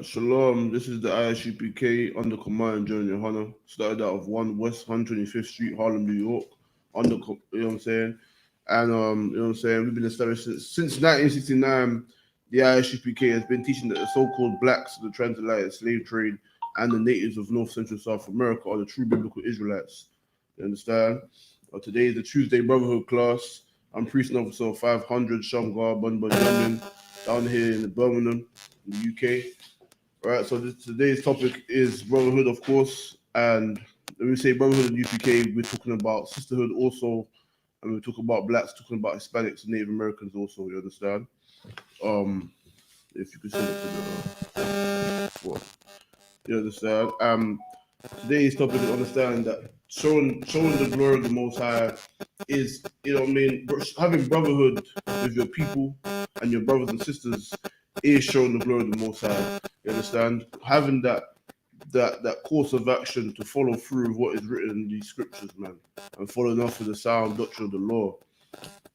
Shalom, this is the I.S.U.P.K. under command General YAHANNA. Started out of 1 West 125th Street, Harlem, New York. You know what I'm saying? And you know what I'm saying? We've been established since 1969. The I.S.U.P.K. has been teaching that the so-called blacks, the transatlantic slave trade, and the natives of North Central South America are the true biblical Israelites. You understand? Today is the Tuesday Brotherhood class. I'm priest and officer 500 Shamgar Bun Yamin down here in Birmingham, in the UK. Right, so today's topic is brotherhood, of course, and when we say brotherhood in UPK, we're talking about sisterhood also, and we're talking about blacks, talking about Hispanics and Native Americans also. You understand? If you could send it to the, well, you understand? Today's topic is understanding that showing the glory of the Most High is, you know what I mean, having brotherhood with your people and your brothers and sisters is showing the glory of the Most High. You understand? Having that course of action to follow through with what is written in these scriptures, man, and following after the sound doctrine of the law.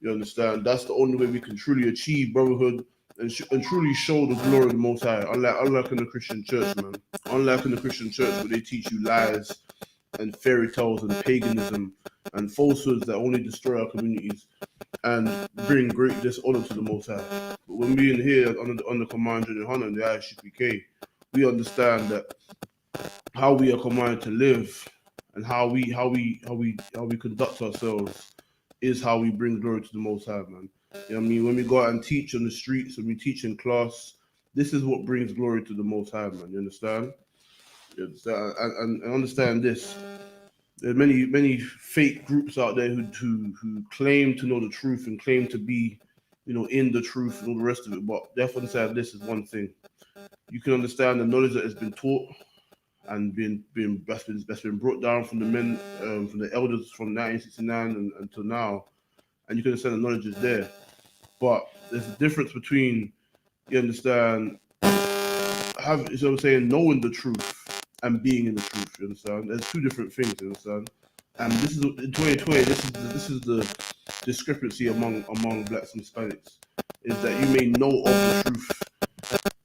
You understand? That's the only way we can truly achieve brotherhood and truly show the glory of the Most High. Unlike in the Christian church, man. Unlike in the Christian church where they teach you lies and fairy tales and paganism and falsehoods that only destroy our communities and bring great dishonor to the Most High. But when we in here under command of YAHANNA and the I.S.U.P.K, we understand that how we are commanded to live and how we conduct ourselves is how we bring glory to the Most High, man. You know what I mean? When we go out and teach on the streets, when we teach in class, this is what brings glory to the Most High, man. You understand? You understand? And understand this. There are many fake groups out there who claim to know the truth and claim to be, you know, in the truth and all the rest of it. But they have to understand this is one thing. You can understand the knowledge that has been taught and that's been brought down from the men, from the elders from 1969 until now, and you can understand the knowledge is there. But there's a difference between, you understand, you know what I'm saying, knowing the truth and being in the truth. You understand? There's two different things. You understand? And this is in 2020. This is the discrepancy among blacks and Hispanics, is that you may know of the truth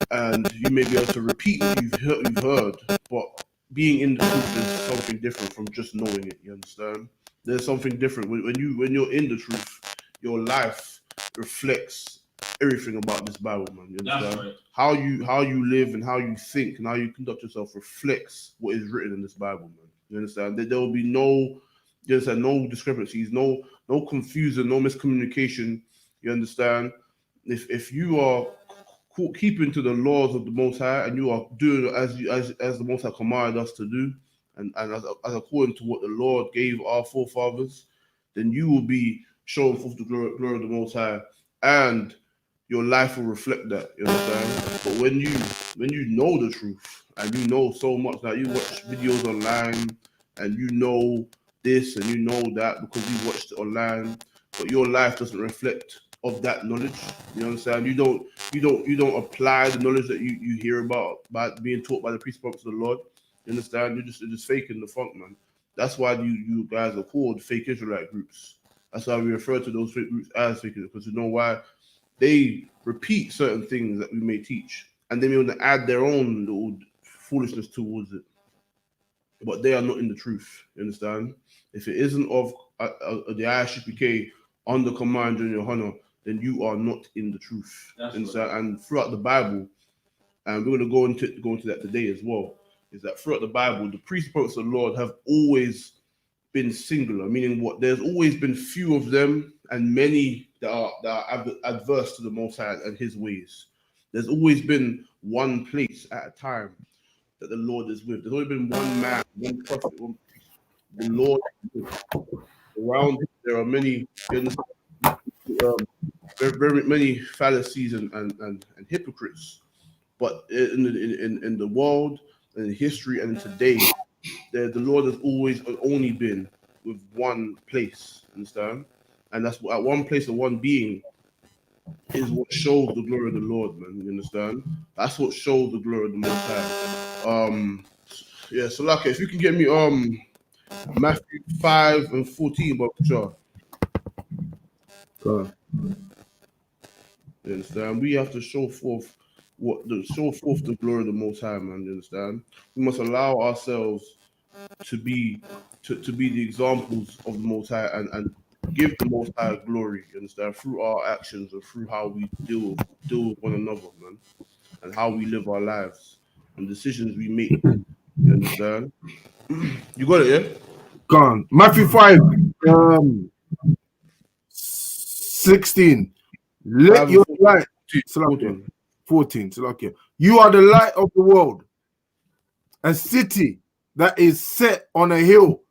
and you may be able to repeat what you've heard, but being in the truth is something different from just knowing it. You understand? There's something different when you're in the truth. Your life reflects everything about this Bible, man. You understand? That's right. How you live and how you think and how you conduct yourself reflects what is written in this Bible, man. You understand? There will be no discrepancies, no confusion, no miscommunication. You understand? If you are keeping to the laws of the Most High and you are doing as the Most High commanded us to do, and as according to what the Lord gave our forefathers, then you will be showing forth the glory of the Most High, and your life will reflect that. You understand? But when you know the truth and you know so much, that you watch videos online and you know this and you know that because you watched it online, but your life doesn't reflect of that knowledge. You understand? You don't apply the knowledge that you hear about by being taught by the precepts of the Lord. You understand? You're just faking the funk, man. That's why you guys are called fake Israelite groups. That's why we refer to those fake groups as fake, because you know why? They repeat certain things that we may teach, and they may want to add their own little foolishness towards it. But they are not in the truth. You understand? If it isn't of the I.S.U.P.K under command of YAHANNA, then you are not in the truth. Right. And throughout the Bible, and we're going to go into that today as well, is that throughout the Bible, the precepts of the Lord have always been singular, meaning what? There's always been few of them and many that are adverse to the Most High and His ways. There's always been one place at a time that the Lord is with. There's always been one man, one prophet, the Lord is with. Around him, there are many, very many fallacies and hypocrites. But in the world, and in history, and in today, the Lord has always only been with one place. Understand? And that's at one place of one being is what shows the glory of the Lord, man. You understand? That's what shows the glory of the Most High. Yeah. So, like, if you can get me Matthew 5:14, but sure. You understand? We have to show forth show forth the glory of the Most High, man. You understand? We must allow ourselves to be the examples of the Most High and give the Most High glory. You understand? Through our actions and through how we deal with one another, man, and how we live our lives and decisions we make. You understand? You got it, yeah? Gone. Matthew 5, 16. Let your light. 14. 14. You are the light of the world. A city that is set on a hill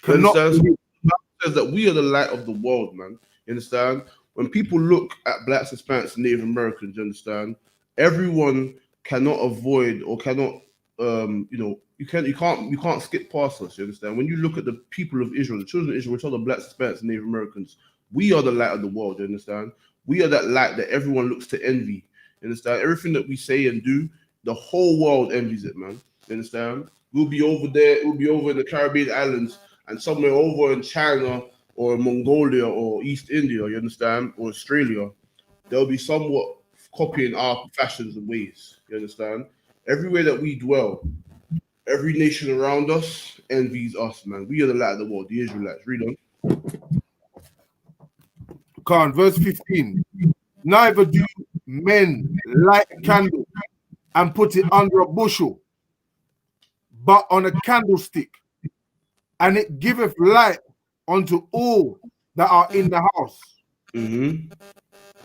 cannot be. The Bible says that we are the light of the world, man. You understand? When people look at blacks, Hispanics, and Native Americans, you understand? Everyone cannot avoid or cannot, you can't skip past us. You understand? When you look at the people of Israel, the children of Israel, which are the blacks, Hispanics, and Native Americans, we are the light of the world. You understand? We are that light that everyone looks to envy. You understand? Everything that we say and do, the whole world envies it, man. You understand? We'll be over there. We'll be over in the Caribbean islands and somewhere over in China or Mongolia or East India, you understand, or Australia. They'll be somewhat copying our fashions and ways. You understand? Everywhere that we dwell, every nation around us envies us, man. We are the light of the world, the Israelites. Read on. Khan, verse 15. Neither do men light a candle and put it under a bushel, but on a candlestick, and it giveth light unto all that are in the house.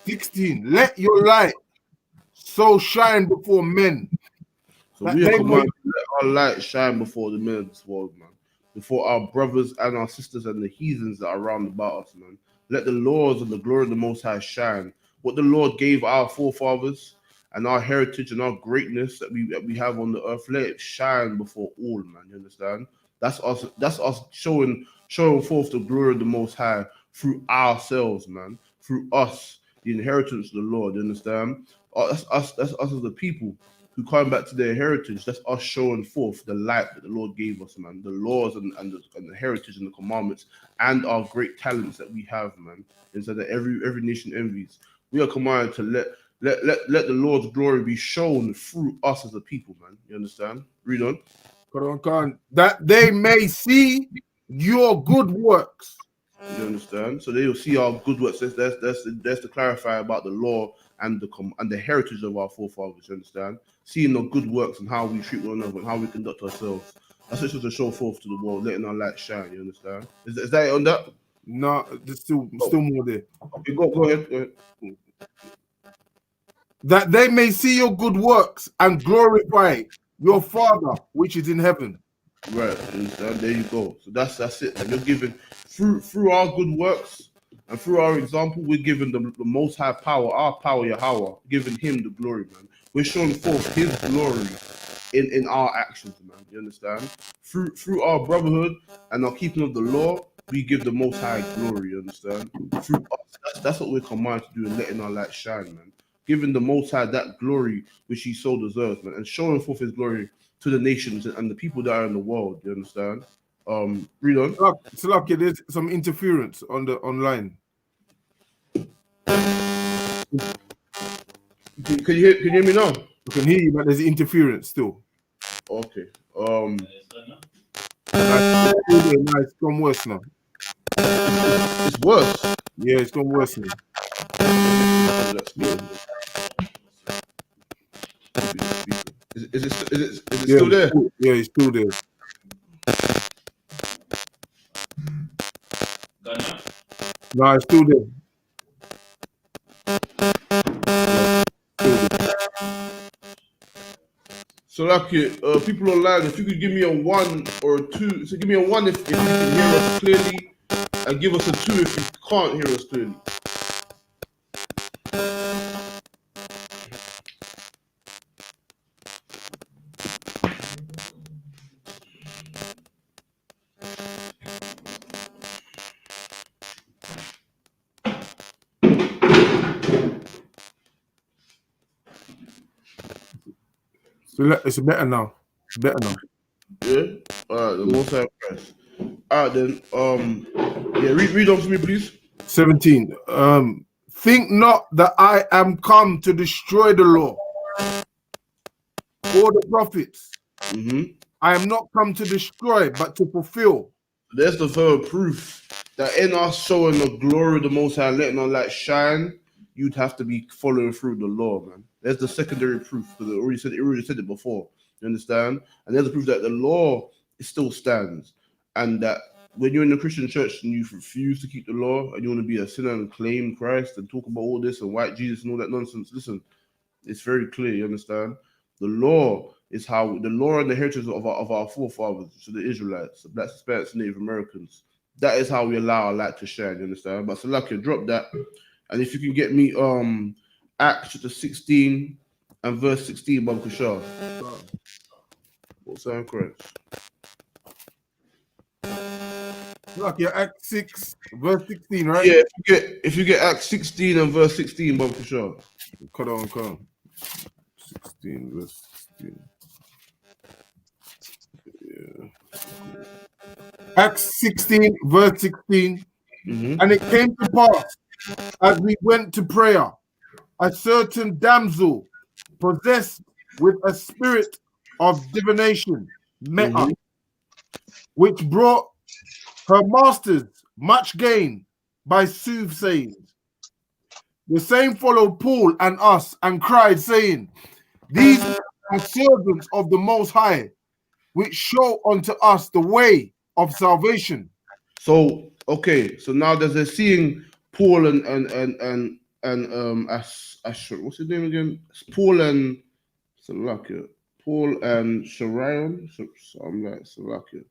16. Let your light so shine before men. So we are commanded to let our light shine before the men of this world, man. Before our brothers and our sisters and the heathens that are round about us, man. Let the laws and the glory of the Most High shine. What the Lord gave our forefathers and our heritage and our greatness that we have on the earth, let it shine before all, man. You understand? That's us showing forth the glory of the Most High through ourselves, man. Through us, the inheritance of the Lord. You understand? That's us as the people who come back to their heritage. That's us showing forth the light that the Lord gave us, man. The laws and the heritage and the commandments and our great talents that we have, man. And so that every nation envies. We are commanded to let the Lord's glory be shown through us as a people, man. You understand? Read on. That they may see your good works. You understand? So they will see our good works. That's to clarify about the law and the heritage of our forefathers. You understand? Seeing the good works and how we treat one another and how we conduct ourselves. That's just to show forth to the world, letting our light shine. You understand? Is that it on that? No, there's still more there. Okay, go ahead. That they may see your good works and glorify your Father which is in heaven. Right, there you go. So that's it. And you're giving through our good works and through our example, we're giving the Most High power, our power, Yahweh, giving Him the glory, man. We're showing forth His glory in our actions, man. You understand? Through our brotherhood and our keeping of the law, we give the Most High glory. You understand? Through us, that's what we're commanded to do, and letting our light shine, man. Giving the Most High that glory which He so deserves, man, and showing forth His glory to the nations and the people that are in the world. You understand? Read on. It's lucky there's some interference on the online. Can you hear me now? I can hear you, but there's interference still. Okay. It's gone worse now. It's worse. Yeah, it's gone worse now. Is it still there? Yeah, it's still there. No, it's still there. So like people online, if you could give me a 1 or a 2, so give me a 1 if you can hear us clearly, and give us a 2 if you can't hear us clearly. So it's better now. Better now. Yeah. All right. The Most High Christ. All right then. Yeah. Read on for me, please. 17. Think not that I am come to destroy the law before the prophets. Mm-hmm. I am not come to destroy, but to fulfill. There's the further proof that in us showing the glory of the Most High, letting our light shine, you'd have to be following through the law, man. There's the secondary proof, because it already said it before. You understand? And there's the proof that the law still stands, and that when you're in the Christian church and you refuse to keep the law and you want to be a sinner and claim Christ and talk about all this and white Jesus and all that nonsense, listen, it's very clear. You understand? The law is how the law and the heritage of our forefathers, so the Israelites, the Blacks, Hispanics, Native Americans. That is how we allow our light to shine. You understand? But Salaki, drop that, and if you can get me Acts chapter 16 and verse 16, Bob Kushar. What's that correct? Look, you're Acts 6, verse 16, right? Yeah, if you get Acts 16 and verse 16, Bob Kushar. Come on. 16, verse 16. Yeah. Acts 16, verse 16. Mm-hmm. And it came to pass, as we went to prayer, a certain damsel possessed with a spirit of divination met us, which brought her masters much gain by soothsaying. The same followed Paul and us and cried, saying, These are servants of the Most High, which show unto us the way of salvation. So okay, so now they're seeing Paul and what's his name again? Paul and Salakia. Paul and Sharion. So I'm like Salakia.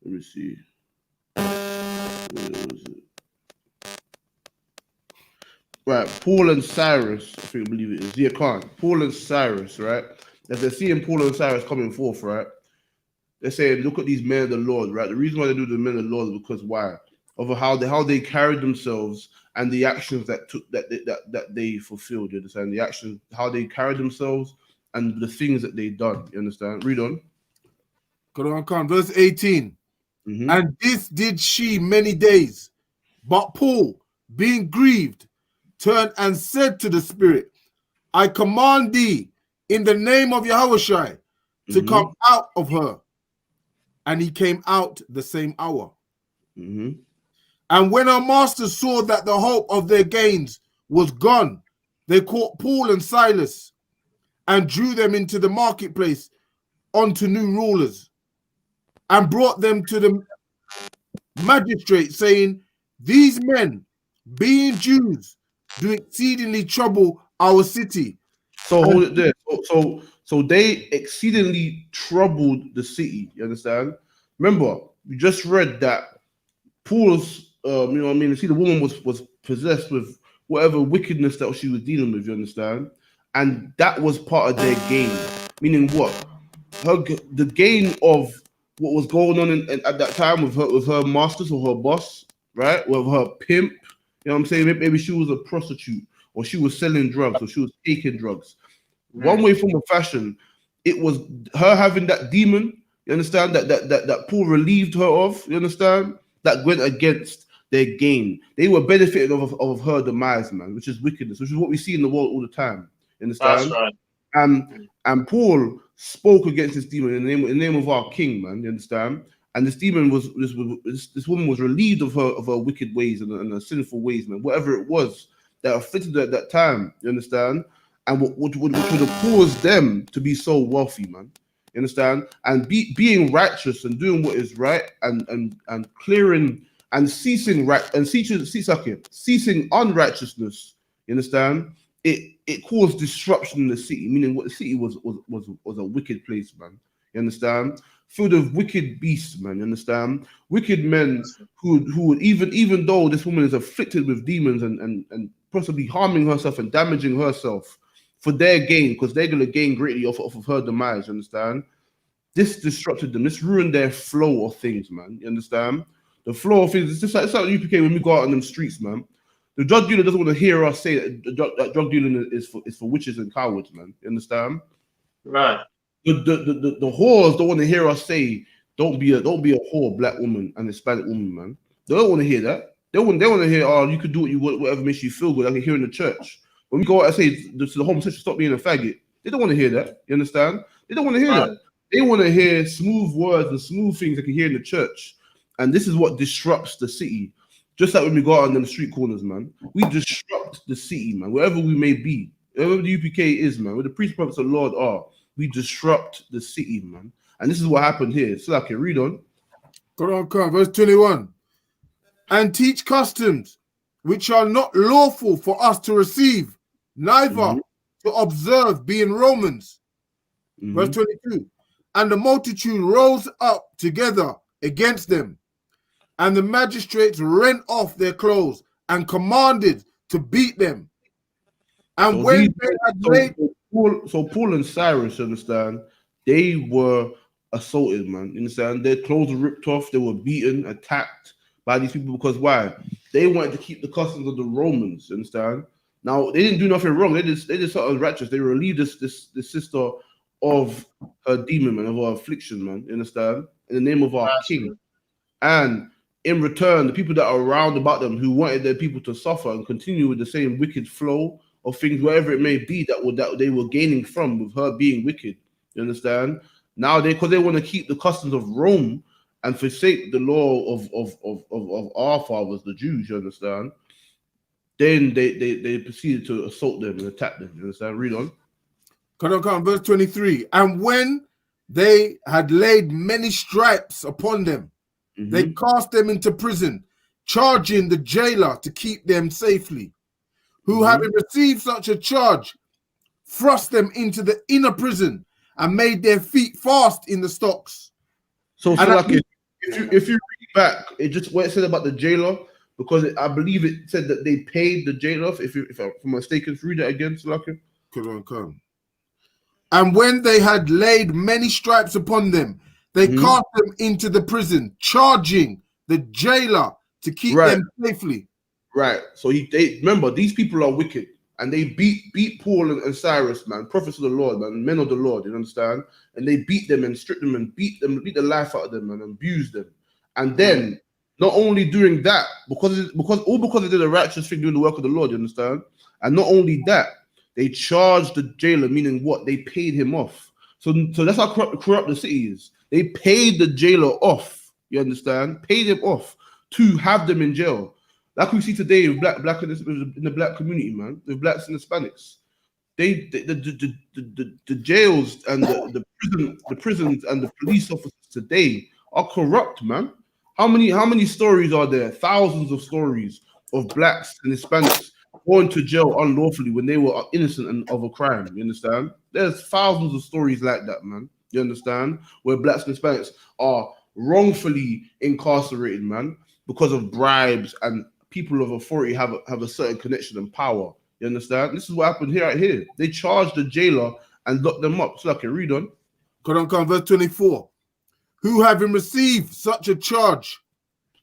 Let me see. Where was it? Right, Paul and Cyrus, I believe it is. Yeah, Paul and Cyrus, right? As they're seeing Paul and Cyrus coming forth, right? They're saying, look at these men of the Lord, right? The reason why they do the men of the Lord is because why? Of how they carried themselves and the actions that they fulfilled. You understand? The actions, how they carried themselves and the things that they done. You understand? Read on. Verse 18. Mm-hmm. And this did she many days. But Paul, being grieved, turned and said to the Spirit, I command thee in the name of Yahushua to come out of her. And he came out the same hour. Mm-hmm. And when our masters saw that the hope of their gains was gone, they caught Paul and Silas and drew them into the marketplace unto new rulers and brought them to the magistrate, saying, These men, being Jews, do exceedingly trouble our city. So hold it there. So they exceedingly troubled the city. You understand? Remember, we just read that Paul's, you know what I mean? See, the woman was possessed with whatever wickedness that she was dealing with. You understand? And that was part of their gain. Meaning what? The gain of what was going on at that time with her masters or her boss, right? With her pimp. You know what I'm saying? Maybe she was a prostitute, or she was selling drugs, or she was taking drugs. One way, form, of fashion, it was her having that demon. You understand that Paul relieved her of. You understand that went against their gain. They were benefiting of her demise, man, which is wickedness, which is what we see in the world all the time. You understand? That's right. And Paul spoke against this demon in the name of our King, man. You understand? And this demon this woman was relieved of her wicked ways and her sinful ways, man. Whatever it was that afflicted her at that time, you understand? And what would have caused them to be so wealthy, man. You understand? And being righteous and doing what is right and clearing and ceasing unrighteousness. You understand? It caused disruption in the city, meaning what the city was a wicked place, man. You understand? Filled with wicked beasts, man. You understand? Wicked men who would even though this woman is afflicted with demons and possibly harming herself and damaging herself for their gain, because they're gonna gain greatly off of her demise. You understand? This disrupted them. This ruined their flow of things, man. You understand? The flow of things. It's like UPK when we go out on them streets, man. The drug dealer doesn't want to hear us say that drug dealing is for witches and cowards, man. You understand? Right. The whores don't want to hear us say, don't be a whore, black woman and Hispanic woman, man. They don't want to hear that. They want to hear, oh, you could do what you want, whatever makes you feel good. I can hear in the church. When we go out and say to the homosexual, stop being a faggot, They don't want to hear that. You understand? They don't want to hear that. They want to hear smooth words and smooth things they can hear in the church. And this is what disrupts the city. Just like when we go out on them street corners, man. We disrupt the city, man. Wherever we may be. Wherever the UPK is, man. Where the priest prophets of the Lord are. We disrupt the city, man. And this is what happened here. So I can read on. Come on. Verse 21. And teach customs which are not lawful for us to receive, neither to observe, being Romans. Verse 22. And the multitude rose up together against them, and the magistrates rent off their clothes and commanded to beat them. And when they had laid... So Paul and Cyrus, you understand, they were assaulted, man. You understand? Their clothes were ripped off, they were beaten, attacked by these people, because why? They wanted to keep the customs of the Romans, you understand? Now, they didn't do nothing wrong. They just something righteous. They relieved this sister of her demon, man, of her affliction, man. You understand? In the name of our King. And in return, the people that are around about them who wanted their people to suffer and continue with the same wicked flow of things, wherever it may be, that they were gaining from with her being wicked. You understand? Now because they want to keep the customs of Rome and forsake the law of our fathers, the Jews, you understand? Then they proceeded to assault them and attack them. You understand? Read on. Come, verse 23. And when they had laid many stripes upon them, they cast them into prison, charging the jailer to keep them safely, who having received such a charge, thrust them into the inner prison and made their feet fast in the stocks. So like if you read back, it just what it said about the jailer, because I believe it said that they paid the jailer. If I'm mistaken, read that again, Salaki. Come. And when they had laid many stripes upon them, they cast them into the prison, charging the jailer to keep them safely. Right. So they remember, these people are wicked, and they beat Paul and Cyrus, man, prophets of the Lord, man, men of the Lord. You understand? And they beat them and stripped them and beat the life out of them and abused them. And then not only doing that, because they did a righteous thing, doing the work of the Lord. You understand? And not only that, they charged the jailer, meaning what? They paid him off. So that's how corrupt the city is. They paid the jailer off. You understand? Paid him off to have them in jail. Like we see today with black in the black community, man, with blacks and Hispanics. The jails and the prisons and the police officers today are corrupt, man. How many stories are there? Thousands of stories of blacks and Hispanics going to jail unlawfully when they were innocent of a crime. You understand? There's thousands of stories like that, man. You understand? Where blacks and Hispanics are wrongfully incarcerated, man, because of bribes, and people of authority have a certain connection and power. You understand? This is what happened here. They charged the jailer and locked them up. So I can read on. Come, verse 24. Who having received such a charge,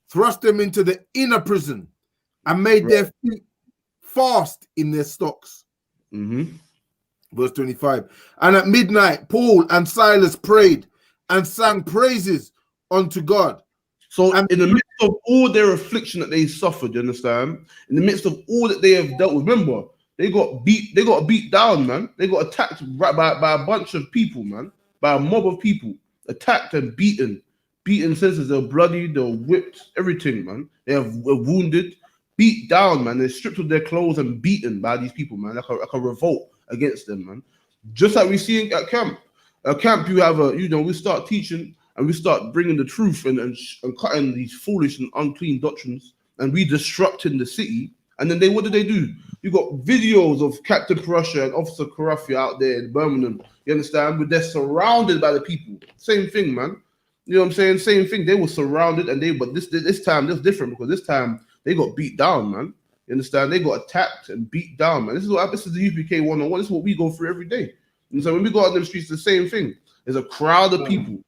thrust them into the inner prison and made their feet fast in their stocks. Verse 25. And at midnight, Paul and Silas prayed and sang praises unto God. So in the midst of all their affliction that they suffered, you understand? In the midst of all that they have dealt with, remember, they got beat down, man. They got attacked by a bunch of people, man. By a mob of people. Attacked and beaten. Beaten senses, they're bloody, they're whipped, everything, man. They were wounded, beat down, man. They're stripped of their clothes and beaten by these people, man. Like a revolt against them, man. Just like we see at camp. At camp, we start teaching and we start bringing the truth and cutting these foolish and unclean doctrines, and we disrupting the city. And then what do? You got videos of Captain Prussia and Officer Karafi out there in Birmingham. You understand? But they're surrounded by the people. Same thing, man. You know what I'm saying? Same thing. They were surrounded, but this time this different, because this time they got beat down, man. You understand? They got attacked and beat down, man. This is the UPK 101. This is what we go through every day. And so when we go out on the streets, the same thing. There's a crowd of people.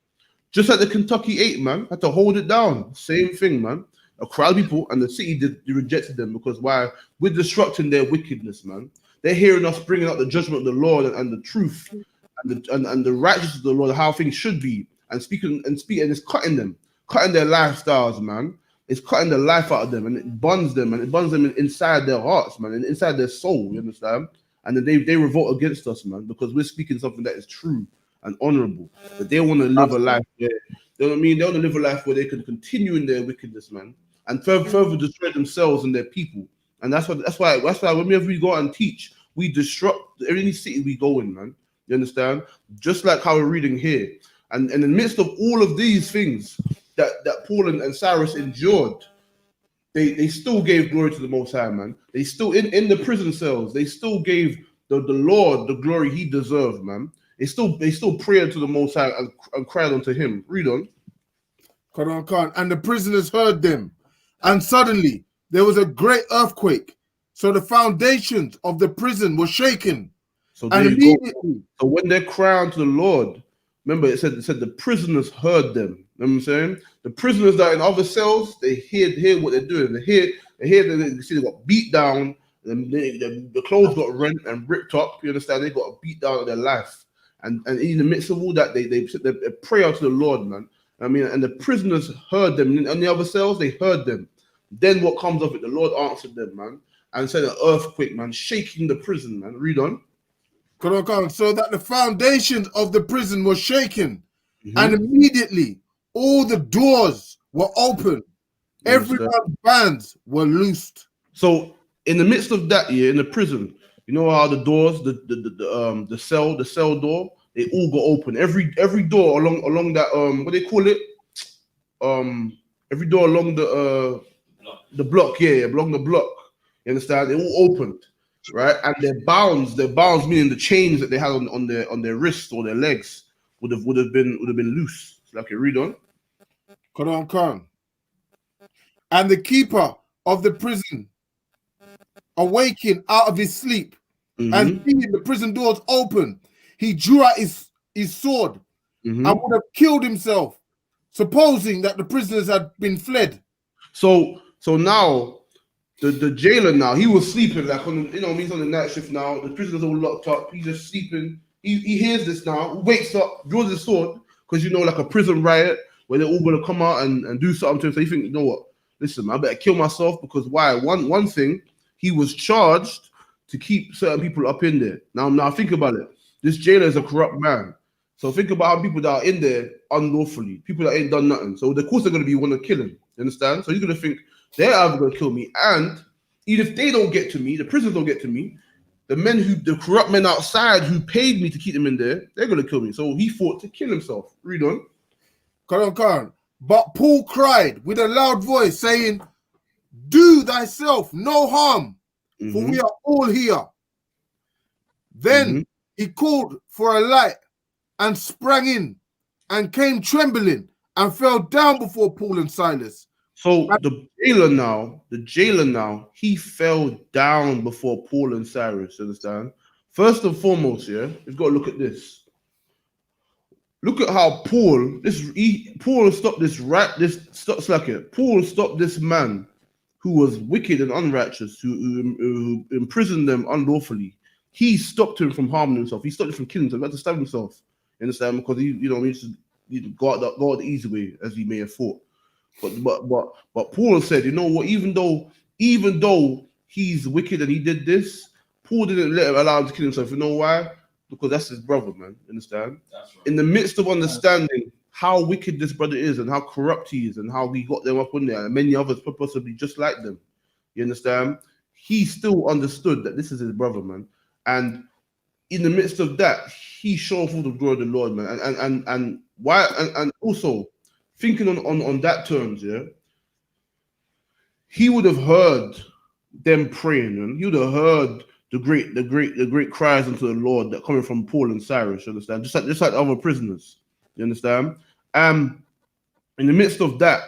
Just like the Kentucky 8, man, had to hold it down. Same thing, man. A crowd of people, and the city rejected them, because why? We're disrupting their wickedness, man. They're hearing us bringing out the judgment of the Lord and the truth and the righteousness of the Lord, how things should be, and speaking, and it's cutting their lifestyles, man. It's cutting the life out of them, and it burns them inside their hearts, man, and inside their soul. You understand? and then they revolt against us, man, because we're speaking something that is true and honorable. But they want to live a life where, you know what I mean? They want to live a life where they can continue in their wickedness, man, and further destroy themselves and their people. And that's why whenever we go out and teach, we disrupt every city we go in, man. You understand? Just like how we're reading here. And in the midst of all of these things that Paul and Cyrus endured, they still gave glory to the Most High, man. They still in the prison cells, they still gave the Lord the glory he deserved, man. They still prayed to the Most High and cried unto him. Read on. And the prisoners heard them, and suddenly there was a great earthquake, so the foundations of the prison were shaken. So and immediately, so when they're crying to the Lord, remember it said the prisoners heard them. You know what I'm saying? The prisoners that are in other cells, they hear what they're doing. They see they got beat down, and the clothes got rent and ripped up. You understand? They got beat down of their life. And in the midst of all that, they pray out to the Lord, man. I mean, and the prisoners heard them. In the other cells, they heard them. Then what comes of it? The Lord answered them, man, and said an earthquake, man, shaking the prison, man. Read on. So that the foundations of the prison were shaken, and immediately all the doors were open. Everyone's bands were loosed. So in the midst of that, in the prison, you know how the doors, the cell door, they all got open. Every door along that what they call it, every door along the block, along the block. You understand? They all opened, right? And their bounds meaning the chains that they had on their wrists or their legs would have been loose. Like you read on. And the keeper of the prison, awaking out of his sleep, and seeing the prison doors open, he drew out his sword and would have killed himself, supposing that the prisoners had been fled. So now the jailer now, he was sleeping like he's on the night shift now. The prisoners all locked up. He's just sleeping. He hears this now, wakes up, draws his sword, because like a prison riot where they're all gonna come out and do something to him. So he think, you know what? Listen, I better kill myself, because why? One thing, he was charged to keep certain people up in there. Now think about it. This jailer is a corrupt man. So think about how people that are in there unlawfully, people that ain't done nothing. So of course they're gonna want to kill him. You understand? So he's gonna think they're either gonna kill me, and even if they don't get to me, the prisoners don't get to me, the corrupt men outside who paid me to keep them in there, they're gonna kill me. So he fought to kill himself. Read on. But Paul cried with a loud voice, saying, "Do thyself no harm, for we are all here." Then he called for a light and sprang in and came trembling and fell down before Paul and Silas. So the jailer now, he fell down before Paul and Cyrus. Understand? First and foremost, we've got to look at this. Look at how Paul stopped Paul stopped this man who was wicked and unrighteous, who imprisoned them unlawfully. He stopped him from harming himself. He stopped him from killing himself. He had to stab himself. You understand? Because he go out the easy way, as he may have thought. But Paul said, you know what? Even though he's wicked and he did this, Paul didn't allow him to kill himself. You know why? Because that's his brother, man. Understand? That's right. In the midst of understanding how wicked this brother is and how corrupt he is and how he got them up in there and many others possibly just like them, you understand? He still understood that this is his brother, man. And in the midst of that, he showed forth the glory of the Lord, man. And why? And also thinking on that terms, he would have heard them praying, and he would have heard the great cries unto the Lord that coming from Paul and Cyrus. You understand? Just like other prisoners. You understand? In the midst of that,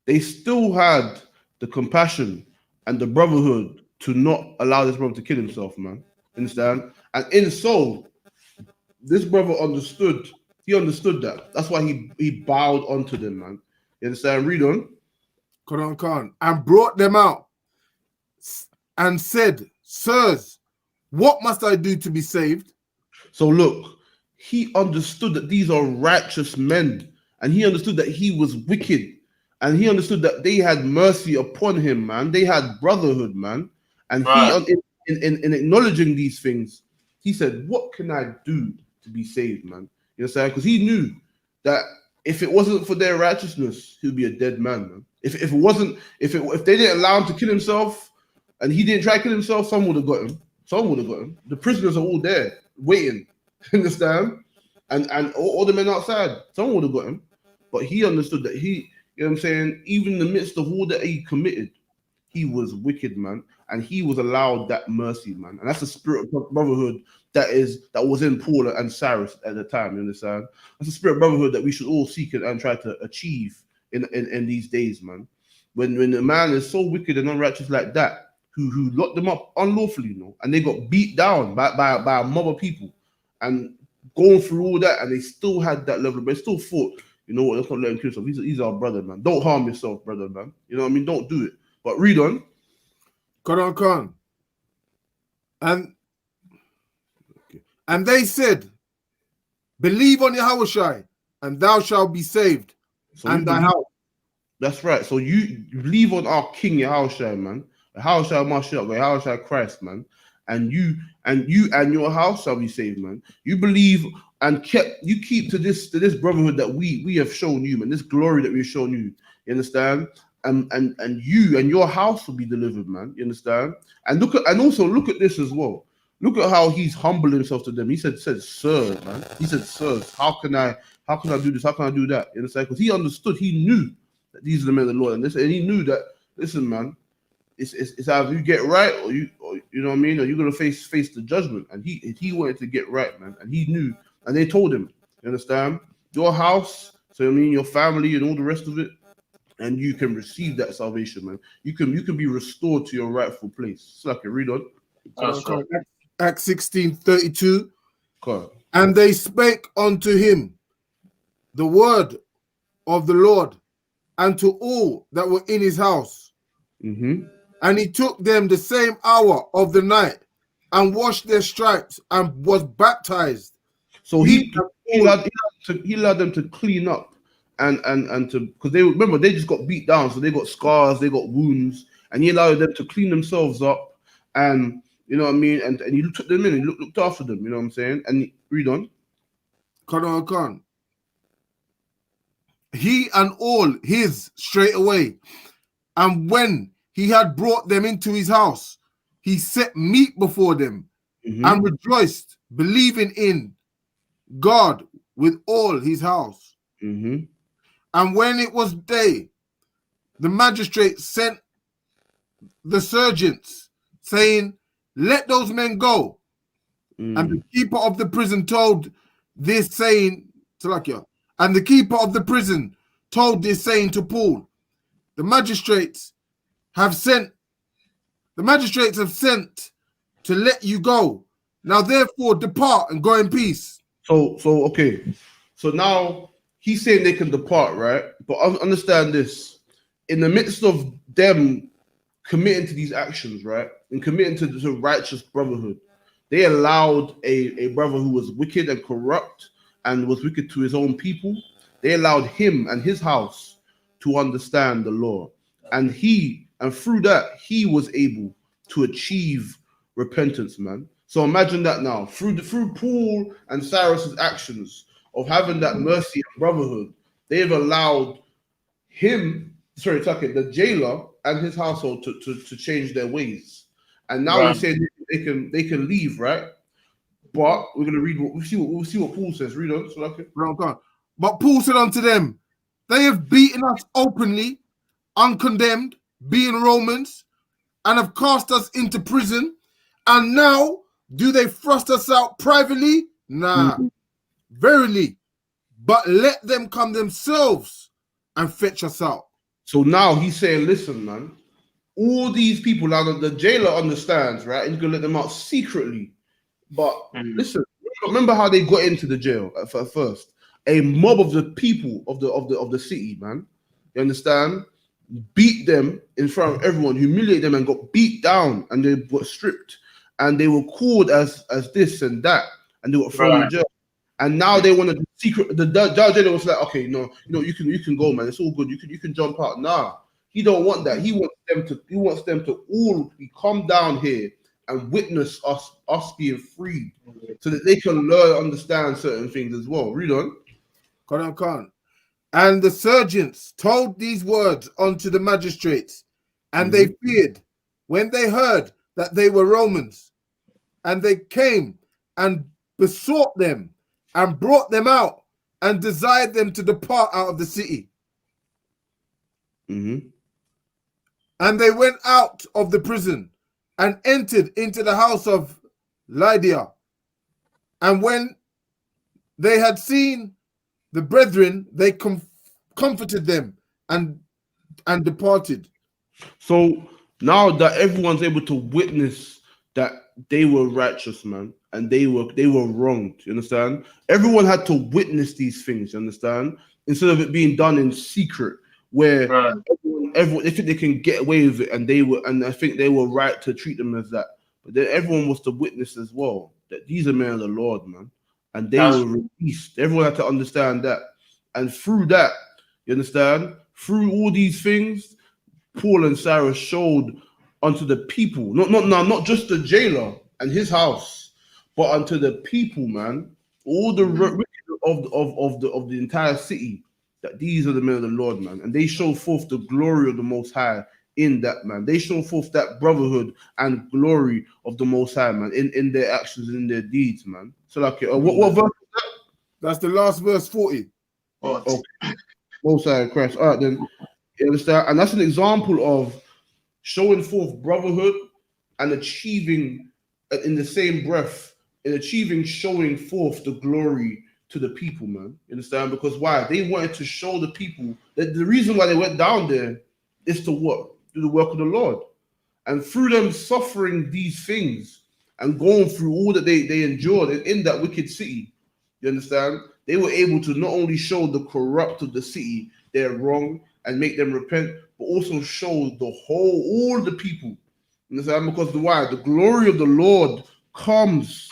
they still had the compassion and the brotherhood to not allow this brother to kill himself, man. Understand? And in so, this brother understood. He understood that. That's why he bowed unto them, man. You understand? Read on. And brought them out and said, "Sirs, what must I do to be saved?" So look, he understood that these are righteous men, and he understood that he was wicked, and he understood that they had mercy upon him, man. They had brotherhood, man. And right. in acknowledging these things, he said, "What can I do to be saved, man?" You know what I'm saying? Because he knew that if it wasn't for their righteousness, he'd be a dead man. If they didn't allow him to kill himself, and he didn't try to kill himself, someone would have got him. Someone would have got him. The prisoners are all there waiting. Understand? And all the men outside, someone would have got him. But he understood that he, you know what I'm saying, even in the midst of all that he committed, he was wicked, man, and he was allowed that mercy, man. And that's the spirit of brotherhood that was in Paul and Cyrus at the time. You understand? That's the spirit of brotherhood that we should all seek and try to achieve in these days, man. When a man is so wicked and unrighteous like that, who locked them up unlawfully, and they got beat down by a mob of people, and going through all that, and they still had that level, but they still thought, you know what, let's not let him kill himself. He's our brother, man. Don't harm yourself, brother, man. You know what I mean? Don't do it. But read on. Come on. And they said, believe on Yahushua, and thou shalt be saved, and thy house. That's right. So you believe on our King Yahushua, man. Yahushua Mashiach, Yahushua Christ, man. And you and your house shall be saved, man. You believe and keep to this brotherhood that we have shown you, man. This glory that we've shown you. You understand? And you and your house will be delivered, man. You understand? And also look at this as well. Look at how he's humbled himself to them. He said, "Sir, man." He said, "Sirs, how can I do this? How can I do that?" You understand? Because he understood. He knew that these are the men of the Lord, and he knew that. Listen, man, it's either you get right or you know what I mean, or you're gonna face the judgment. And he wanted to get right, man, and he knew. And they told him, you understand, your house, so I mean your family and all the rest of it. And you can receive that salvation, man. You can be restored to your rightful place. It's like a read on. Acts 16:32. Okay. And they spake unto him the word of the Lord, and to all that were in his house. Mm-hmm. And he took them the same hour of the night, and washed their stripes, and was baptized. So he allowed them to clean up. And to, because they just got beat down, so they got scars, they got wounds, and he allowed them to clean themselves up, and you know what I mean, and he took them in and looked after them, you know what I'm saying? And read on. Come. He and all his straight away, and when he had brought them into his house, he set meat before them, and rejoiced, believing in God with all his house. And when it was day, the magistrate sent the sergeants, saying, let those men go. And the keeper of the prison told this, saying, and the keeper of the prison told this, saying to Paul, the magistrates have sent to let you go. Now therefore depart and go in peace. So okay. So now he's saying they can depart, right? But understand this. In the midst of them committing to these actions, right? And committing to the righteous brotherhood, they allowed a brother who was wicked and corrupt and was wicked to his own people. They allowed him and his house to understand the law. And through that, he was able to achieve repentance, man. So imagine that now. Through Paul and Cyrus's actions of having that mercy and brotherhood, they've allowed the jailer and his household to change their ways. And now he's saying they can leave, right? But we're gonna read we'll see what Paul says. Read on. But Paul said unto them, they have beaten us openly, uncondemned, being Romans, and have cast us into prison. And now do they thrust us out privately? Nah, verily. But let them come themselves and fetch us out. So now he's saying, listen, man, all these people, now the jailer understands, right? And he's gonna let them out secretly. But listen, remember how they got into the jail at first? A mob of the people of the city, man. You understand? Beat them in front of everyone, humiliate them, and got beat down, and they got stripped, and they were called as this and that, and they got thrown in jail. And now they want to secret. The judge was like, okay, no, you can go, man. It's all good. You can jump out. Nah, he don't want that. He wants them to all come down here and witness us being freed, so that they can learn, understand certain things as well. Read on. Khan. And the sergeants told these words unto the magistrates, and they feared when they heard that they were Romans. And they came and besought them and brought them out and desired them to depart out of the city. Mm-hmm. And they went out of the prison and entered into the house of Lydia. And when they had seen the brethren, they comforted them and departed. So now that everyone's able to witness that they were righteous, man, and they were wronged, you understand? Everyone had to witness these things, you understand? Instead of it being done in secret, where everyone they think they can get away with it, and I think they were right to treat them as that. But then everyone was to witness as well that these are men of the Lord, man, and they were released. Everyone had to understand that, and through that, you understand, through all these things, Paul and Silas showed unto the people, not just the jailer and his house, but unto the people, man, all the wicked of the entire city, that these are the men of the Lord, man, and they show forth the glory of the Most High in that, man. They show forth that brotherhood and glory of the Most High, man, in their actions and in their deeds, man. So, like, what verse is that? That's the last verse, 40. Okay. Most High in Christ. All right, then. You understand? And that's an example of showing forth brotherhood and achieving, in the same breath, showing forth the glory to the people, man. You understand? Because why? They wanted to show the people that the reason why they went down there is to what? Do the work of the Lord. And through them suffering these things and going through all that they endured in that wicked city, you understand? They were able to not only show the corrupt of the city they're wrong and make them repent, but also show all the people. You understand? Because why? The glory of the Lord comes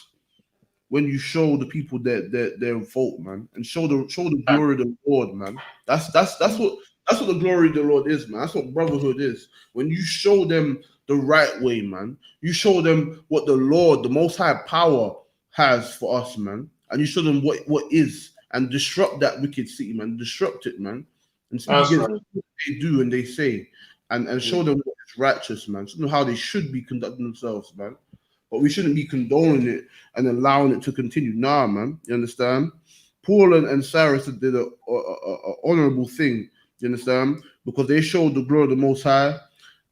when you show the people their fault, man, and show the glory of the Lord, man. That's what the glory of the Lord is, man. That's what brotherhood is. When you show them the right way, man, you show them what the Lord, the Most High power, has for us, man, and you show them what is, and disrupt that wicked city, man. Disrupt it, man, and speak against what they do and they say, and show them what is righteous, man. Show them how they should be conducting themselves, man. But we shouldn't be condoning it and allowing it to continue. Nah, man. You understand? Paul and Cyrus did a honorable thing. You understand? Because they showed the glory of the Most High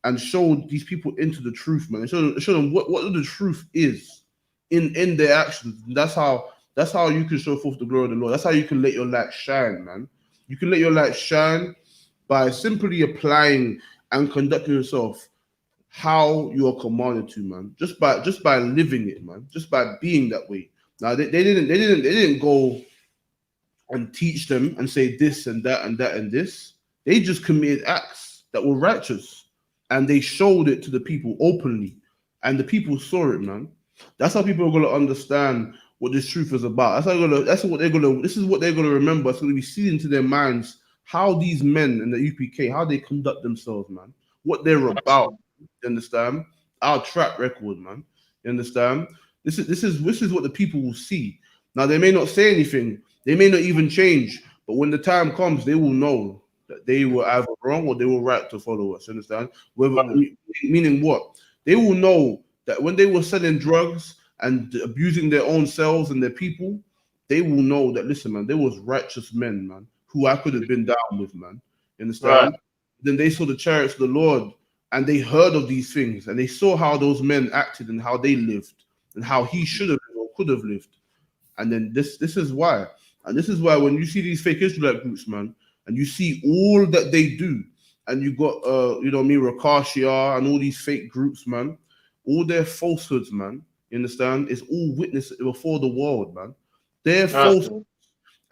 and showed these people into the truth, man. They showed them what the truth is in their actions. And that's how you can show forth the glory of the Lord. That's how you can let your light shine, man. You can let your light shine by simply applying and conducting yourself how you are commanded to, man. Just by living it, man. Just by being that way. Now they didn't go and teach them and say this and that and that and this. They just committed acts that were righteous, and they showed it to the people openly, and the people saw it, man. That's how people are gonna understand what this truth is about. This is what they're gonna remember. It's gonna be seeded into their minds how these men in the UPK, how they conduct themselves, man. What they're about. You understand? Our track record, man. You understand? This is what the people will see. Now they may not say anything, they may not even change, but when the time comes, they will know that they were either wrong or they were right to follow us. Understand? Meaning what? They will know that when they were selling drugs and abusing their own selves and their people, they will know that, listen, man, there was righteous men, man, who I could have been down with, man. You understand? Right. Then they saw the chariots of the Lord, and they heard of these things, and they saw how those men acted and how they lived and how he should have or could have lived. And then this is why. And this is why when you see these fake Israelite groups, man, and you see all that they do, and you got Rakashia and all these fake groups, man, all their falsehoods, man, you understand, is all witnessed before the world, man. Their falsehoods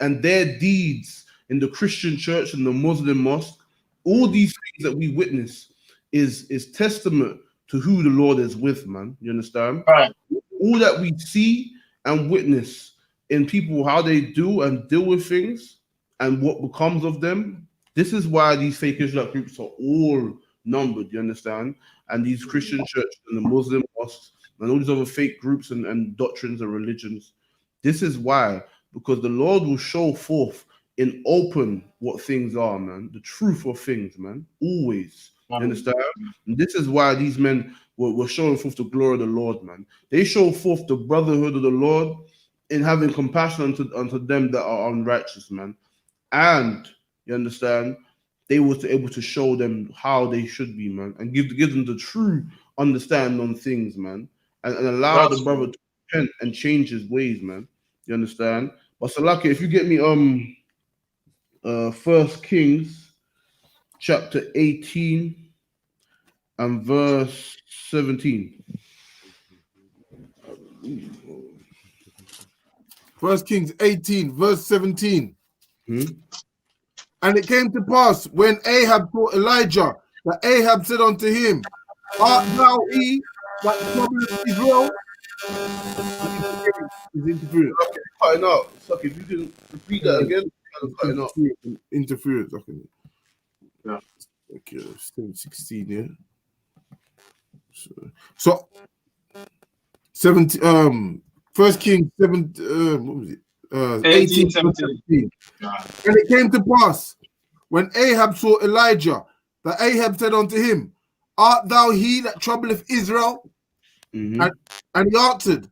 and their deeds in the Christian church and the Muslim mosque, all these things that we witness is testament to who the Lord is with, man. You understand? Right. All that we see and witness in people, how they do and deal with things and what becomes of them. This is why these fake Israelite groups are all numbered, you understand? And these Christian churches and the Muslim mosques, and all these other fake groups and doctrines and religions. This is why, because the Lord will show forth in open what things are, man. The truth of things, man. Always. You understand? And this is why these men were showing forth the glory of the Lord, man. They show forth the brotherhood of the Lord in having compassion unto them that are unrighteous, man. And you understand, they were able to show them how they should be, man, and give them the true understanding on things, man, and allow the brother to repent and change his ways, man. You understand? But Salaki, if you get me 1 Kings chapter 18 and verse 17. 1 Kings 18, verse 17. And it came to pass when Ahab saw Elijah, that Ahab said unto him, Art thou he that troubleth Israel? Is interference. Okay, cutting out. Suck, if you can repeat that again, cutting out. Interference. Okay. Yeah. Okay, 16, yeah. So 17 1 Kings 7 what was it? 18, 17. Yeah. And it came to pass when Ahab saw Elijah that Ahab said unto him, Art thou he that troubleth Israel? And he answered,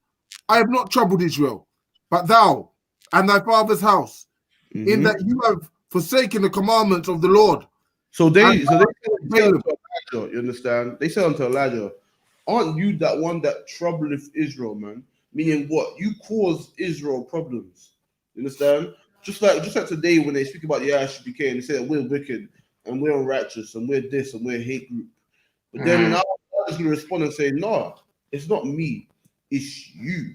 I have not troubled Israel, but thou and thy father's house, in that you have forsaken the commandments of the Lord. So they said unto Elijah, you understand? They said unto Elijah, aren't you that one that troubleth Israel, man? Meaning what? You cause Israel problems. You understand? Just like today when they speak about the I.S.U.P.K and they say that we're wicked and we're unrighteous and we're this and we're a hate group. But then now I'm just gonna respond and say, no, it's not me, it's you.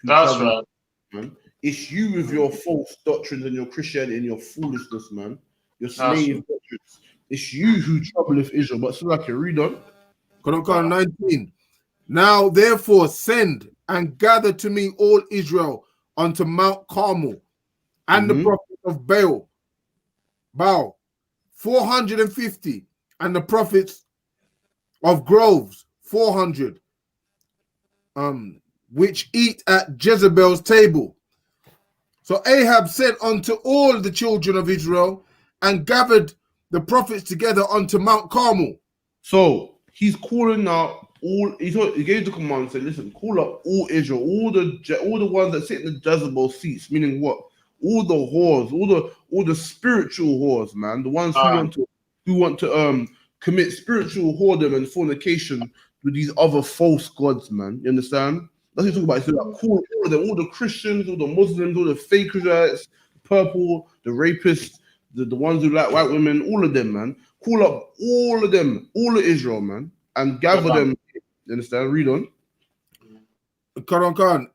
That's right. Man. It's you with your false doctrines and your Christianity and your foolishness, man. Your slave doctrines. It's you who troubleth Israel. But so like you read on. 19. Now therefore send and gather to me all Israel unto Mount Carmel and the prophet of Baal, 450, and the prophets of groves, 400, which eat at Jezebel's table. So Ahab said unto all the children of Israel and gathered the prophets together unto Mount Carmel. So he's calling out all. He gave the command and said, "Listen, call up all Israel, all the ones that sit in the Jezebel seats." Meaning what? All the whores, all the spiritual whores, man. The ones who want to commit spiritual whoredom and fornication with these other false gods, man. You understand? That's what he's talking about. He's like, call all of them, all the Christians, all the Muslims, all the fake Israelites, purple, the rapists, the ones who like white women, all of them, man. Call up all of them, all of Israel, man, and gather them. You understand? Read on.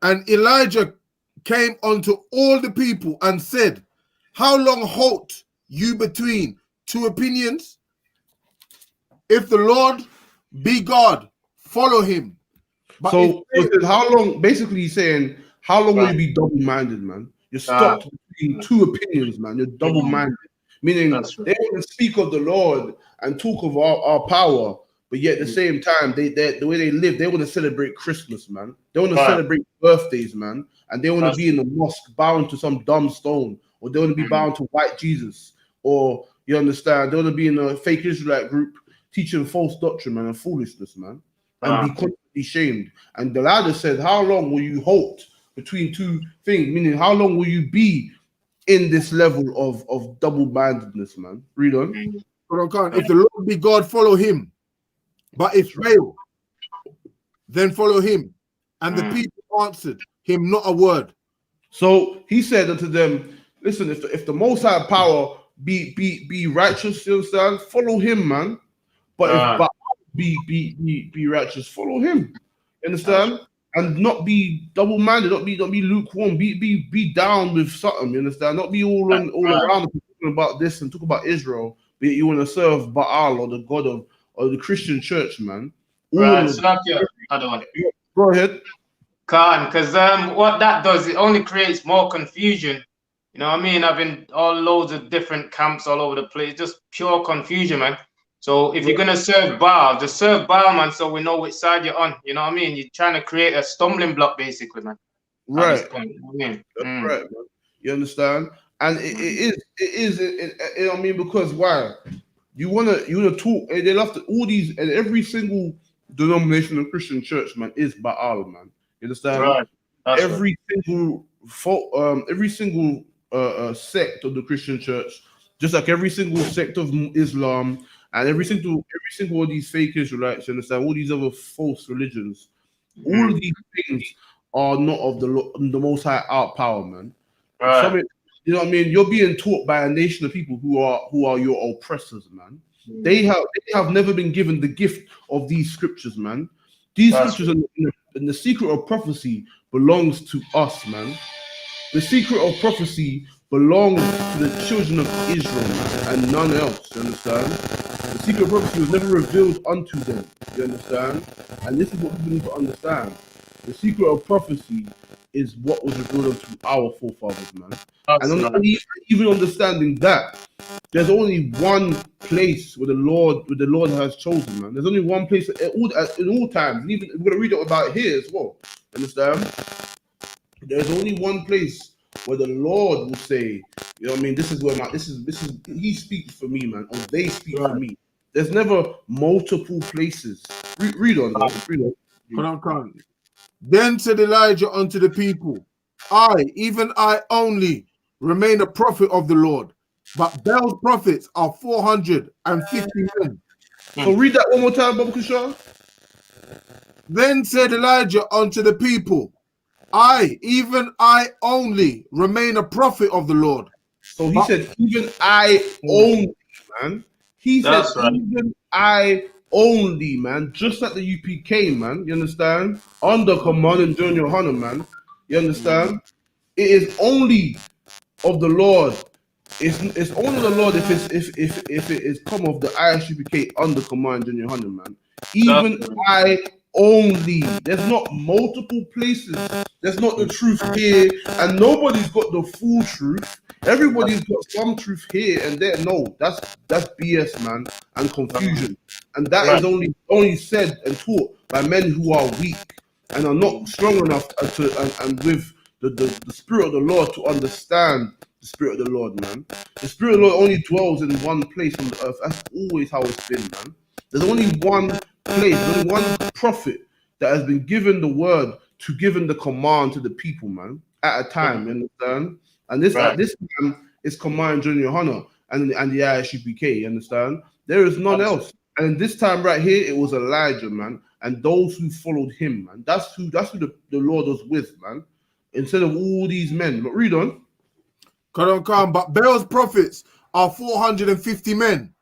And Elijah came unto all the people and said, How long halt you between two opinions? If the Lord be God, follow him. But so how long? Basically, he's saying, how long will you be double-minded, man? You're stuck between two opinions, man. You're double-minded, meaning they want to speak of the Lord and talk of our power, but yet at the same time, the way they live, they want to celebrate Christmas, man. They want to celebrate birthdays, man, and they want to be in the mosque bound to some dumb stone, or they want to be bound to white Jesus, or you understand, they want to be in a fake Israelite group teaching false doctrine, man, and foolishness, man, and be constantly shamed. And the ladder said, how long will you halt between two things? Meaning, how long will you be in this level of double-mindedness, man? Read on. If the Lord be God, follow him. But if Baal, then follow him. And the people answered him not a word. So he said unto them, listen, if the Most High power be righteous, you understand, follow him, man. But if Baal be righteous, follow him. You understand? And not be double-minded, not be lukewarm, be down with something, you understand? Not be all around talking about this and talk about Israel, but you want to serve Baal or the God of or the Christian church, man. Right, so like, I don't want it. Go ahead. Because what that does, it only creates more confusion. You know what I mean? Having all loads of different camps all over the place, just pure confusion, man. So if you're gonna serve Baal, just serve Baal, man, so we know which side you're on. You know what I mean? You're trying to create a stumbling block, basically, man. At this Right. point, you know what I mean? That's right, man. You understand? And it I mean, because why? You wanna talk, and they love to all these, and every single denomination of Christian church, man, is Baal, man. You understand? Right. That's right. Every single sect of the Christian church, just like every single sect of Islam, and every single of these fake Israelites, you understand? All these other false religions, all of these things are not of the Most High out power, man. Right. Some, you know what I mean? You're being taught by a nation of people who are your oppressors, man. They have never been given the gift of these scriptures, man. These scriptures and the secret of prophecy belongs to us, man. The secret of prophecy belongs to the children of Israel, man, and none else. You understand? The secret of prophecy was never revealed unto them. You understand? And this is what people need to understand. The secret of prophecy is what was revealed unto our forefathers, man. And even understanding that, there's only one place where the Lord has chosen, man. There's only one place in all times. And even we're gonna read it about here as well. Understand? There's only one place where the Lord will say, you know what I mean, this is where he speaks for me, man, or they speak for me. There's never multiple places. Read on, man. Read on. Come on. Then said Elijah unto the people, even I only, remain a prophet of the Lord, but Baal's prophets are 450 men. So read that one more time, Baba Kushar. Then said Elijah unto the people, even I only, remain a prophet of the Lord. So he said, even I only, man. He said, even I only, man. Just like the UPK, man. You understand? Under command and John YAHANNA, man. You understand? It is only of the Lord. It's only the Lord if it is come of the I.S.U.P.K under command John YAHANNA, man. Even I only. There's not multiple places. There's not the truth here, and nobody's got the full truth. Everybody's got some truth here and there. No, that's BS, man, and confusion. And that is only said and taught by men who are weak and are not strong enough and with the spirit of the Lord to understand the spirit of the Lord, man. The spirit of the Lord only dwells in one place on the earth. That's always how it's been, man. There's only one place, only one prophet that has been given the word to given the command to the people, man, at a time, you understand? And this at this time is command John YAHANNA and the I.S.U.P.K, you understand? There is none else. And this time right here, it was Elijah, man, and those who followed him, man. That's who the Lord was with, man, instead of all these men. But read on. Come on. But Baal's prophets are 450 men.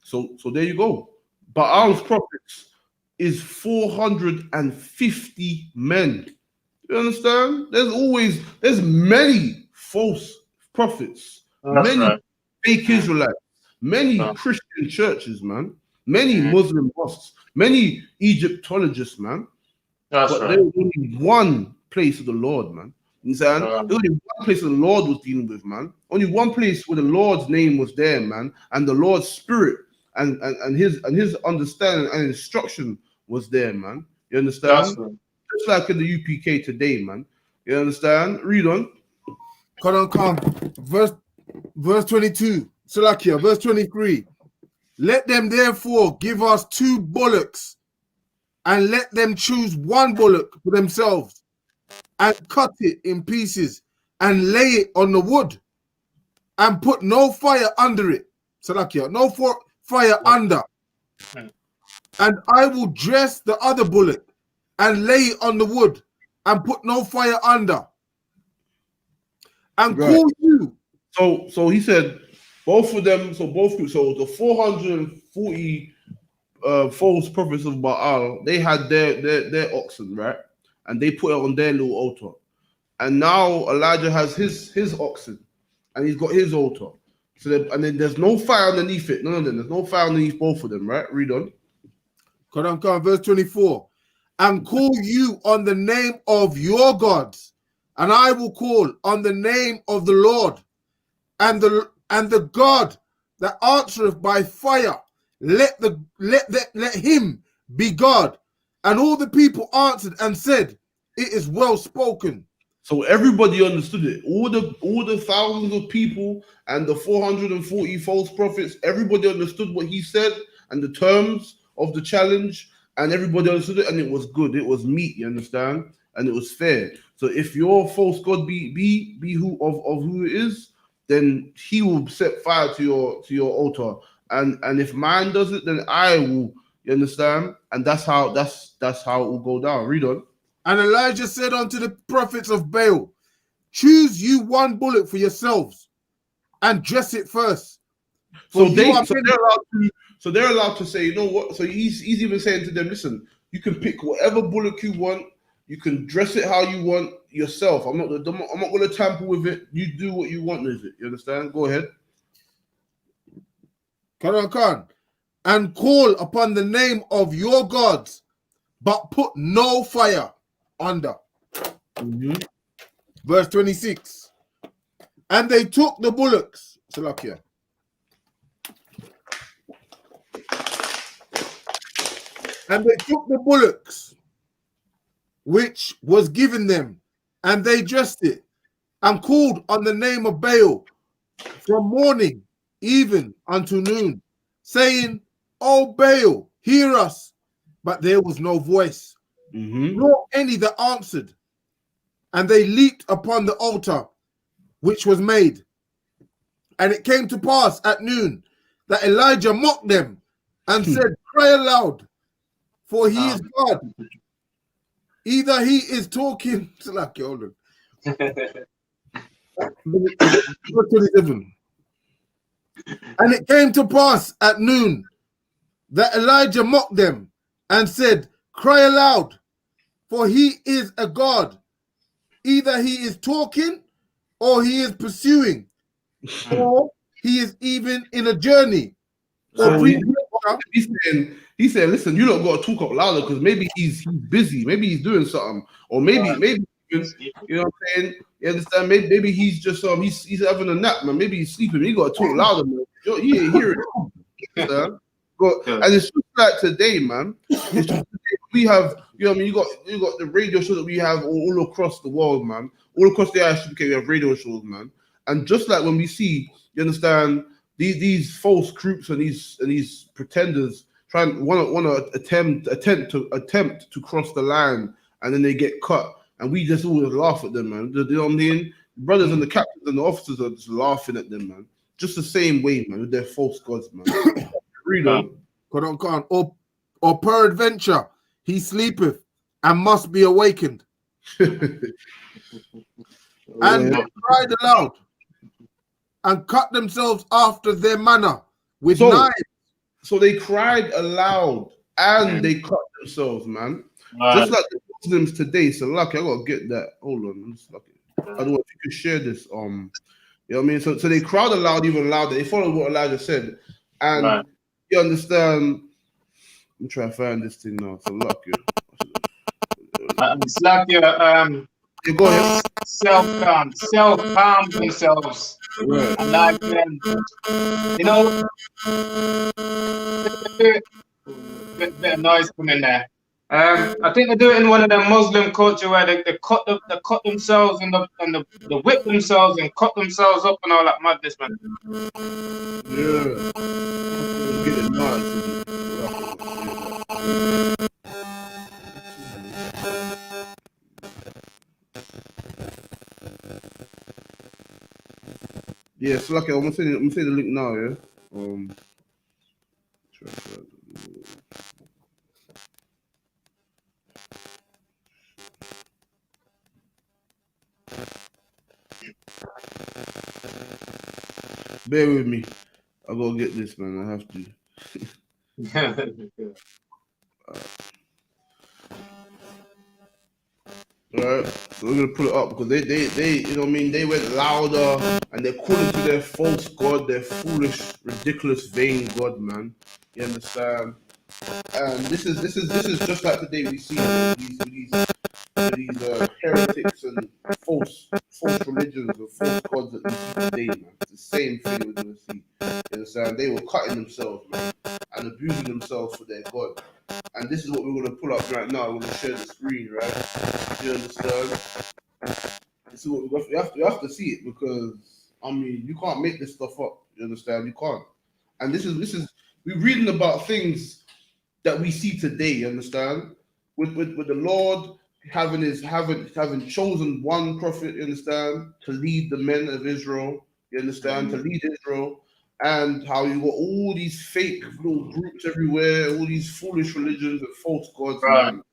So there you go. Baal's prophets is 450 men. You understand? There's many false prophets, many fake Israelites, many Christian churches, man, many Muslim mosques, many Egyptologists, man. But there's only one place of the Lord, man. You understand? There's only one place the Lord was dealing with, man. Only one place where the Lord's name was there, man, and the Lord's spirit and his understanding and instruction was there, man. You understand? Just like in the UPK today, man. You understand? Read on. Come on. Verse 22. Salakia, verse 23. Let them therefore give us 2 bullocks, and let them choose 1 bullock for themselves, and cut it in pieces, and lay it on the wood, and put no fire under it. Salakia, no fire under. And I will dress the other bullock, and lay it on the wood, and put no fire under. And call you. So he said, both of them, so the 440 false prophets of Baal, they had their oxen, right? And they put it on their little altar. And now Elijah has his oxen, and he's got his altar. So and then there's no fire underneath it. None of them. There's no fire underneath both of them, right? Read on. Come on, verse 24. And call you on the name of your gods, and I will call on the name of the Lord, and the God that answereth by fire, let him be God. And all the people answered and said, it is well spoken. So everybody understood it. All the thousands of people and the 440 false prophets, everybody understood what he said and the terms of the challenge, and everybody understood it, and it was good. It was meat, you understand? And it was fair. So if your false God be who of who it is, then he will set fire to your altar. And if man does it, then I will, you understand? And that's how it will go down. Read on. And Elijah said unto the prophets of Baal, choose you one bullock for yourselves and dress it first. So they're allowed to say, you know what? So he's even saying to them, listen, you can pick whatever bullock you want, you can dress it how you want yourself. I'm not going to tamper with it. You do what you want with it. You understand? Go ahead. Khan, and call upon the name of your gods, but put no fire under. Verse 26. And they took the bullocks, Salakia. And they took the bullocks which was given them, and they dressed it, and called on the name of Baal from morning even unto noon, saying, O Baal, hear us. But there was no voice, nor any that answered. And they leaped upon the altar which was made. And it came to pass at noon that Elijah mocked them and said, cry aloud, for he is God. Either he is talking. And it came to pass at noon that Elijah mocked them and said, cry aloud, for he is a God. Either he is talking, or he is pursuing, or he is even in a journey. So he's saying, listen, you don't got to talk up louder because maybe he's busy, maybe he's doing something, or maybe you know what I'm saying? You understand? Maybe he's just he's having a nap, man. Maybe he's sleeping. You got to talk louder, man. You ain't hearing it. And it's just like today, man. It's just we have, you know what I mean? You got the radio show that we have all across the world, man. All across the I.S.U.P.K, we have radio shows, man. And just like when we see, you understand, these false groups and these pretenders want to attempt to cross the line, and then they get cut, and we just always laugh at them, man. You know what I mean? The brothers and the captains and the officers are just laughing at them, man. Just the same way, man, with their false gods, man. Read on. Or peradventure he sleepeth and must be awakened. And they cried aloud and cut themselves after their manner with knives. So they cried aloud and they cut themselves, man. Just like the Muslims today. So lucky, I gotta get that. Hold on, I'm just lucky. I don't know if you could share this. You know what I mean? So they cried aloud, even louder. They followed what Elijah said, and you understand. I'm trying to find this thing now. So lucky. It's like you go ahead. Self-calm themselves. Right. Like you know, bit of noise coming there. I think they do it in one of the Muslim culture where they cut themselves and they whip themselves and cut themselves up and all that madness, man. Yeah. Get it nice. Yeah, so lucky. I'm gonna say the link now. Yeah. Bear with me. I gotta get this, man. I have to. Alright, so we're gonna pull it up because they you know what I mean, they went louder and they're calling to their false god, their foolish, ridiculous, vain god, man. You understand? And this is just like today we see these heretics and false religions and false gods that we see today, man. It's the same thing we're gonna see. You understand? They were cutting themselves, man, and abusing themselves for their God. And this is what we're gonna pull up right now. We're gonna share the screen, right? You understand? This is what we have to see it, because I mean you can't make this stuff up. You understand? You can't. And this is we're reading about things that we see today. You understand? With the Lord having chosen one prophet, you understand, to lead the men of Israel, you understand, to lead Israel, and how you got all these fake little groups everywhere, all these foolish religions and false gods, man.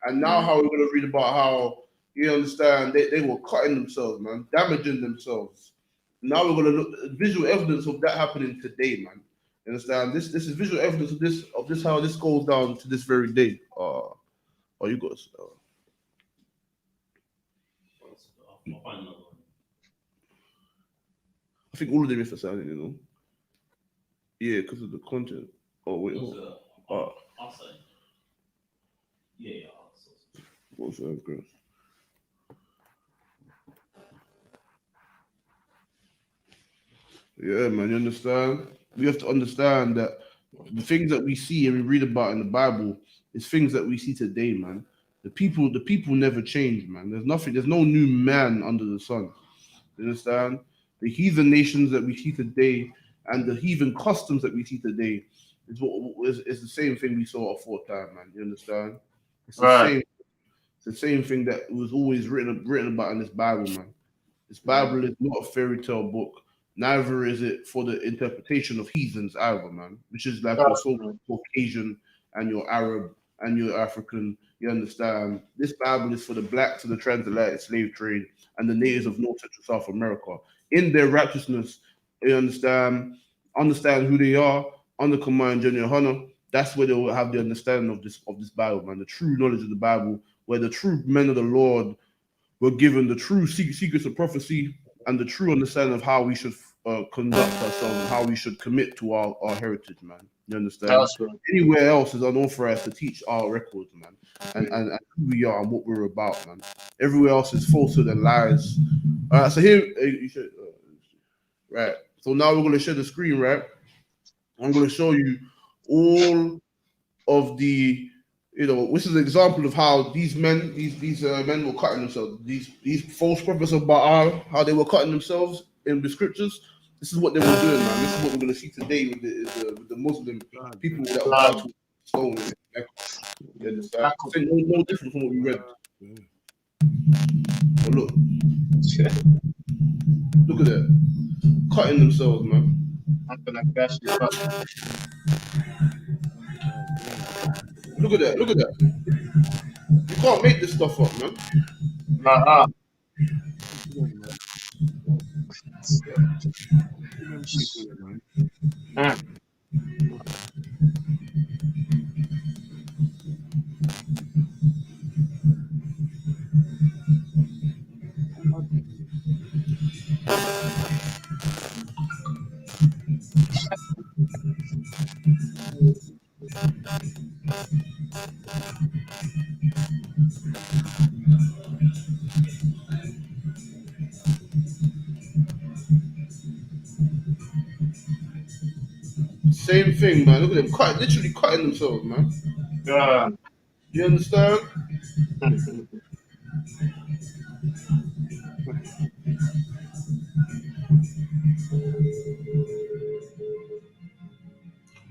And now how we're gonna read about how, you understand, they were cutting themselves, man, damaging themselves. Now we're gonna look at visual evidence of that happening today, man. You understand? This is visual evidence of this how this goes down to this very day. Oh, you got. I think all of them is for signing, you know. Yeah, because of the content. Oh wait. I'll say. Yeah. What's that, Chris? Yeah, man. You understand? We have to understand that the things that we see and we read about in the Bible is things that we see today, man. The people never change, man. There's no new man under the sun. You understand? The heathen nations that we see today and the heathen customs that we see today is the same thing we saw aforetime, man. You understand? It's the same thing that was always written about in this Bible, man. This Bible is not a fairy tale book. Neither is it for the interpretation of heathens either, man. Which is like your so-called Caucasian and your Arab and your African. You understand? This Bible is for the blacks of the transatlantic slave trade and the natives of North Central South America. In their righteousness, you understand who they are under command of YAHANNA. That's where they will have the understanding of this Bible, man. The true knowledge of the Bible, where the true men of the Lord were given the true secrets of prophecy and the true understanding of how we should conduct ourselves and how we should commit to our heritage, man. You understand? Anywhere else is unauthorized to teach our records, man, and who we are and what we're about, man. Everywhere else is falsehood and lies. All right, so here you should, right. So now we're gonna share the screen, right? I'm gonna show you all of the, this is an example of how these men were cutting themselves. These false prophets of Baal, how they were cutting themselves in the scriptures. This is what they were doing, man. This is what we're gonna see today with the Muslim people that were about to stone. No different from what we read. But look at that, cutting themselves, man. I'm gonna gash you up. Look at that. You can't make this stuff up, man. Same thing, man. Look at them, literally cutting themselves, man. You understand?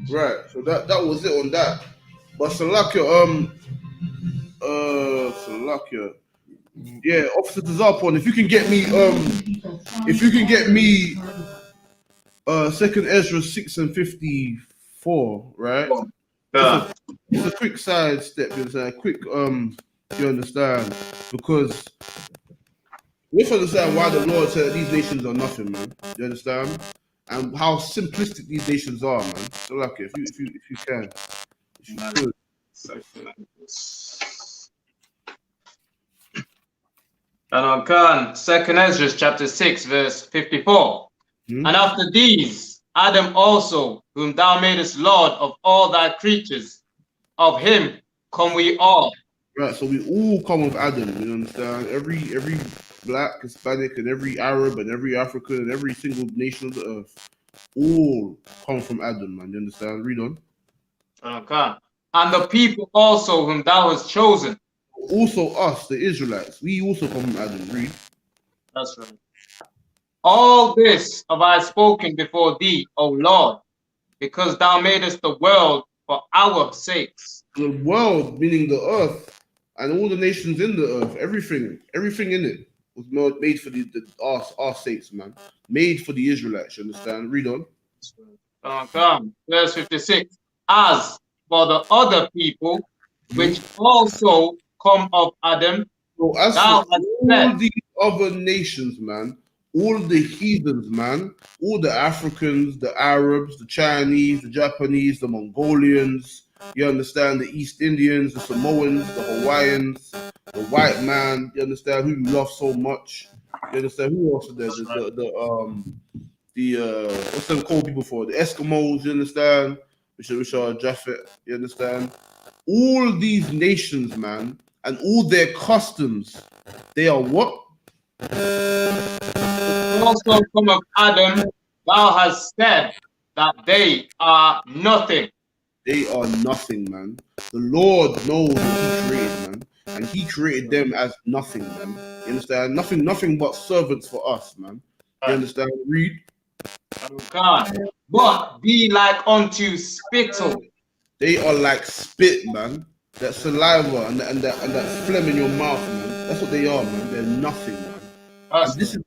Right. So that was it on that. But Salakia, yeah, Officer Tazarpon, if you can get me, 2nd Ezra 6 and 54, right? It's a quick side step, it's a quick, you understand? Because we have to understand why the Lord said these nations are nothing, man. You understand? And how simplistic these nations are, man. So like if you can. If you could. And on Khan, 2nd Ezra chapter 6, verse 54. And after these, Adam also, whom thou madest Lord of all thy creatures, of him come we all, Right, so we all come with Adam, you understand? Every black, Hispanic, and every Arab, and every African, and every single nation of the earth, all come from Adam, man. You understand? Read on. Okay. And the people also whom thou hast chosen. Also us, the Israelites, we also come from Adam. Read. That's right. All this have I spoken before thee, O Lord, because thou madest the world for our sakes. The world, meaning the earth, and all the nations in the earth, everything in it was made for our sakes, man. Made for the Israelites, you understand? Read on. Okay. Verse 56. As for the other people, which also come of Adam, So as thou for hast all said, these other nations, man, all the heathens, man, all the Africans, the Arabs, the Chinese, the Japanese, the Mongolians, you understand, the East Indians, the Samoans, the Hawaiians, the white man, you understand, who you love so much. You understand who else is there? What's them called people for? The Eskimos, you understand? Which are Japhet, you understand? All these nations, man, and all their customs, they are what? also come of Adam, thou hast said that they are nothing. They are nothing, man. The Lord knows what He created, man, and He created them as nothing, man. You understand? Nothing but servants for us, man. You understand? Read. God. But be like unto spittle. They are like spit, man. That saliva and that phlegm in your mouth, man. That's what they are, man. They're nothing, man. And this is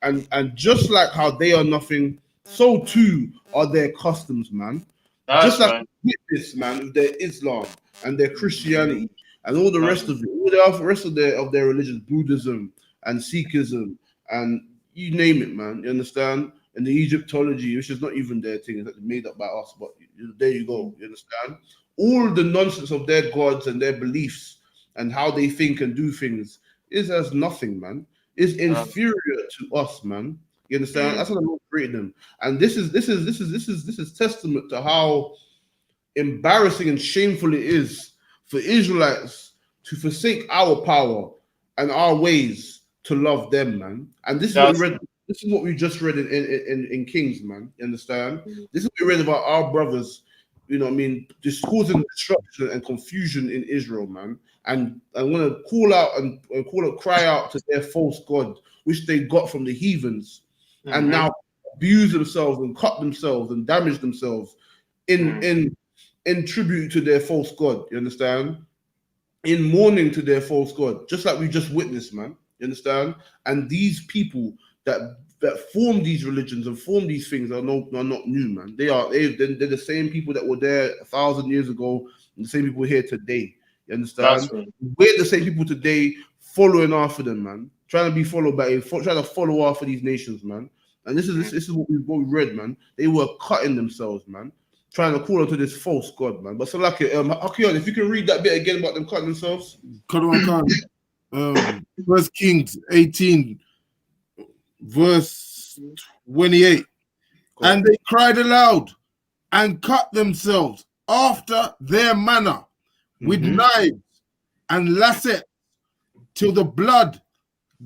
and just like how they are nothing, so too are their customs, man. That's just like right. this, man, with their Islam and their Christianity and all the rest of it, all the rest of their religions, Buddhism and Sikhism and you name it, man. You understand? And the Egyptology, which is not even their thing, it's made up by us, but there you go. You understand? All the nonsense of their gods and their beliefs and how they think and do things is as nothing, man. Is inferior to us, man. You understand? That's what the Lord created them. And this is testament to how embarrassing and shameful it is for Israelites to forsake our power and our ways to love them, man. And this is what we read. This is what we just read in Kings, man. You understand? This is what we read about our brothers. You know what I mean? Just causing destruction and confusion in Israel, man. And I want to call out and cry out to their false god, which they got from the heathens, and now abuse themselves and cut themselves and damage themselves in tribute to their false god. You understand? In mourning to their false god, just like we just witnessed, man. You understand? And these people that form these religions and form these things are not new, man. They're the same people that were there 1,000 years ago, and the same people here today. You understand? Right. We're the same people today following after them, man. Trying to be followed by trying to follow after these nations, man. And this is what we read, man. They were cutting themselves, man, trying to call onto this false god, man. But so like Akion, if you can read that bit again about them cutting themselves. First Kings 18, verse 28. And they cried aloud and cut themselves after their manner with knives and lancets till the blood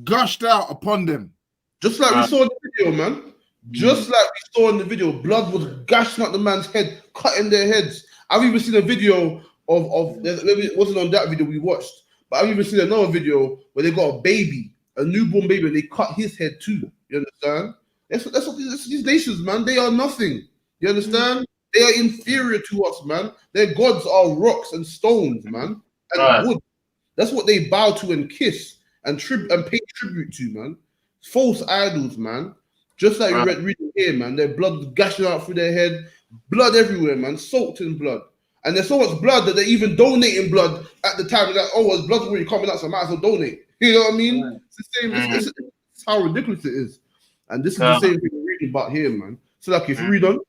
gushed out upon them. Just like we saw in the video, man. Just like we saw in the video, blood was gashing out the man's head, cutting their heads. I've even seen a video of it wasn't on that video we watched, but I've even seen another video where they got a newborn baby, and they cut his head too. You understand? That's what these nations, man. They are nothing. You understand? They are inferior to us, man. Their gods are rocks and stones, man, and wood. That's what they bow to and kiss and pay tribute to, man. False idols, man. Just like we read here, man. Their blood was gashing out through their head, blood everywhere, man, soaked in blood. And there's so much blood that they're even donating blood at the time. Like, oh, well, blood's already coming out, so I might as well donate. You know what I mean? It's the same. It's how ridiculous it is. And this is the same thing we're reading about here, man. So, like, if you read on.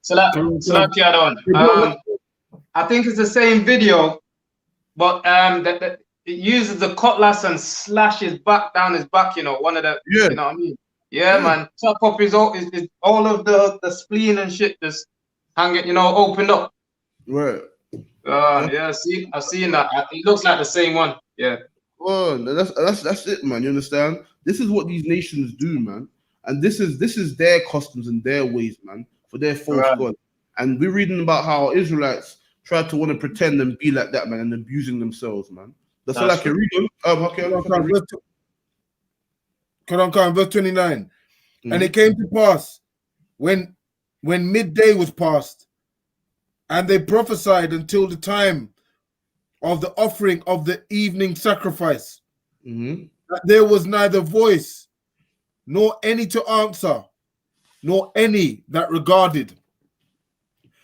I think it's the same video, but that it uses the cutlass and slashes back down his back. You know, one of the. You know what I mean? Yeah, man. Chop up is all of the spleen and shit just hanging, you know, opened up. Right. Yeah, I've seen that. It looks like the same one. Yeah. Well, that's it, man. You understand? This is what these nations do, man. And this is their customs and their ways, man, for their false Right. god. And we're reading about how Israelites try to want to pretend and be like that, man, and abusing themselves, man. That's all I That's can true. read. Okay, Verse 29. And Mhm. it came to pass when midday was past, and they prophesied until the time of the offering of the evening sacrifice, that there was neither voice, nor any to answer, nor any that regarded.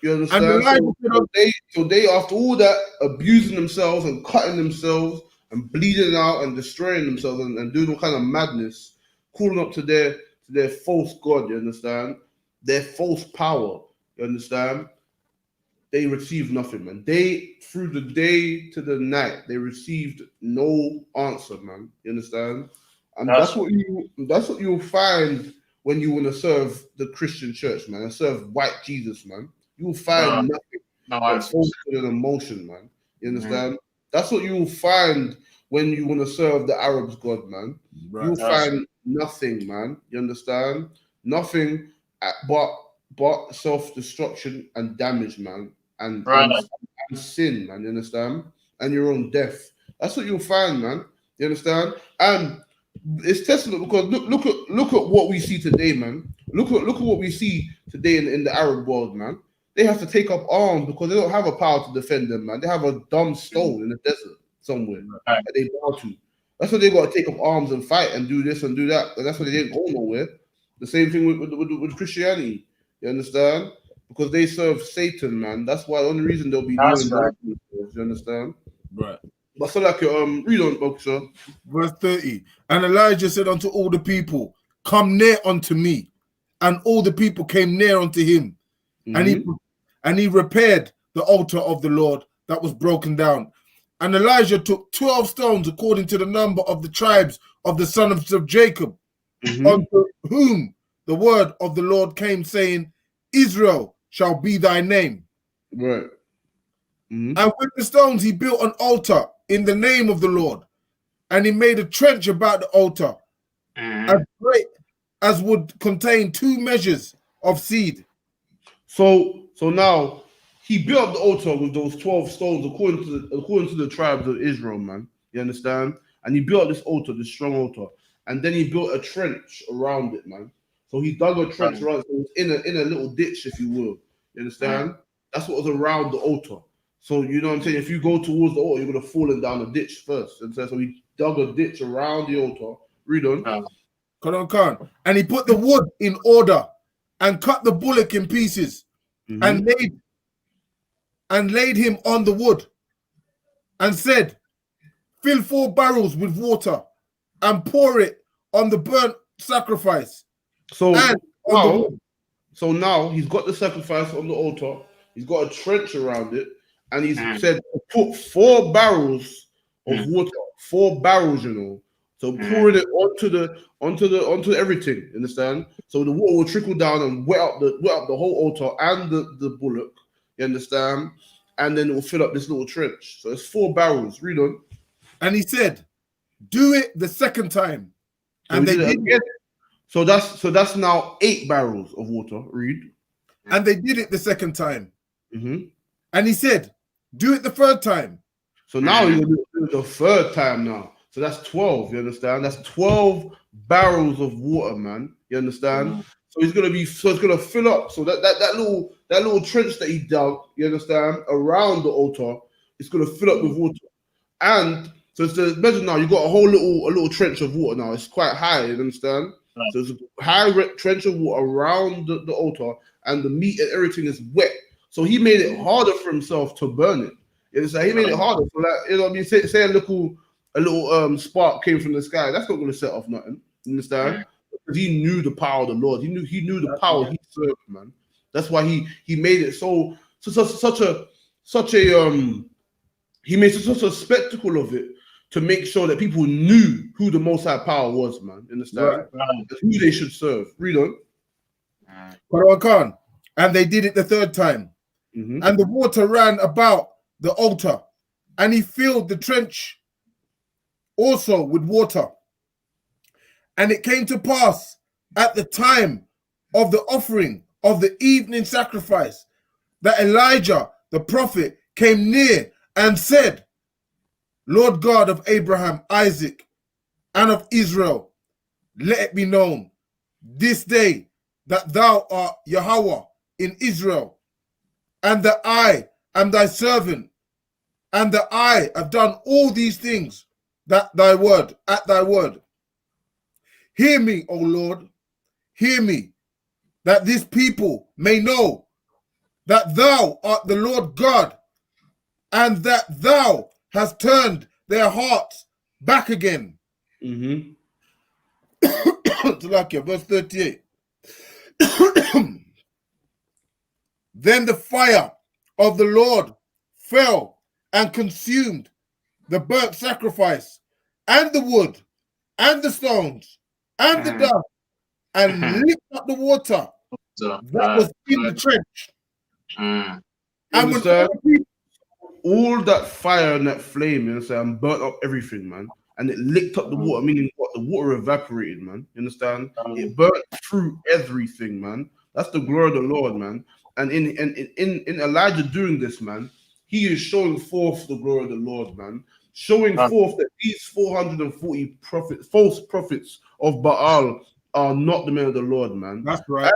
You And understand? Elijah said, So they, after all that, abusing themselves and cutting themselves and bleeding out and destroying themselves and doing all kind of madness, calling up to their false god. You understand? Their false power. You understand? They received nothing, man. They, through the day to the night, they received no answer, man. You understand? And that's what you'll find when you want to serve the Christian church, man, and serve white Jesus, man. You'll find nothing No but answers. falsehood and emotion, man. You Mhm. understand? That's what you'll find when you want to serve the Arabs' God, man. You'll That's find nothing, man. You understand? Nothing but self-destruction and damage, man. And, right. and sin, man. You understand? And your own death. That's what you'll find, man. You understand? And it's testament because look at what we see today, man. Look at what we see today in the Arab world, man. They have to take up arms because they don't have a power to defend them, man. They have a dumb stone in the desert somewhere Right. that they bow to. That's why they got to take up arms and fight and do this and do that. And that's why they didn't go nowhere. The same thing with Christianity. You understand? Because they serve Satan, man. That's why the only reason they'll be That's knowing right. themselves. You understand? right. But so like read on, Boxer. Verse 30. And Elijah said unto all the people, come near unto me. And all the people came near unto him. And he repaired the altar of the Lord that was broken down. And Elijah took 12 stones according to the number of the tribes of the sons of Jacob, unto whom the word of the Lord came, saying, Israel shall be thy name. Right. And with the stones he built an altar in the name of the Lord. And he made a trench about the altar, as great as would contain 2 measures of seed. So now he built up the altar with those 12 stones according to the tribes of Israel, man. You understand? And he built this altar, this strong altar, and then he built a trench around it, man. So he dug a trench around it, so it was in a little ditch, if you will. You understand? That's what was around the altar. So you know what I'm saying? If you go towards the altar, you're gonna fall down the ditch first. And so he dug a ditch around the altar. Read on. And he put the wood in order and cut the bullock in pieces and laid him on the wood and said, fill 4 barrels with water and pour it on the burnt sacrifice. So and on the wood. So now he's got the sacrifice on the altar. He's got a trench around it, and he's said put 4 barrels of water, 4 barrels, you know. So pouring it onto everything. Understand? So the water will trickle down and wet up the whole altar and the bullock. You understand? And then it will fill up this little trench. So it's 4 barrels. Read on. And he said, do it the second time. So and they did it. So that's now 8 barrels of water. Read. And they did it the second time. And he said, do it the third time. So now he's gonna do it the third time now. So that's 12. You understand? That's 12 barrels of water, man. You understand? So it's gonna fill up. So that little trench that he dug, you understand, around the altar, it's gonna fill up with water. And so it's the imagine now you got a little trench of water now. It's quite high, you understand? So it's a high trench of water around the altar, and the meat and everything is wet. So he made it harder for himself to burn it. You understand? He made it harder. So like, you know what I mean? Say a little spark came from the sky. That's not going to set off nothing. You understand? Because he knew the power of the Lord. He knew the power he served, man. That's why he made it such a spectacle of it to make sure that people knew who the Most High Power was, man. You understand? Who they should serve. Read on. And they did it the third time. And the water ran about the altar, and he filled the trench also with water. And it came to pass at the time of the offering of the evening sacrifice that Elijah the prophet came near and said, Lord God of Abraham, Isaac, and of Israel, let it be known this day that thou art Yahweh in Israel, and that I am thy servant, and that I have done all these things at thy word. Hear me, O Lord, hear me, that this people may know that thou art the Lord God, and that thou hast turned their hearts back again. Mm-hmm. Verse 38. Then the fire of the Lord fell and consumed the burnt sacrifice, and the wood, and the stones, and the dust, and licked up the water that was in the trench. You And when understand? all people, All that fire and that flame, you understand, burnt up everything, man. And it licked up the water, meaning what? The water evaporated, man. You understand? It burnt through everything, man. That's the glory of the Lord, man. And in Elijah doing this, man, he is showing forth the glory of the Lord, man. Showing forth that these 440 prophets, false prophets of Baal are not the men of the Lord, man. that's right.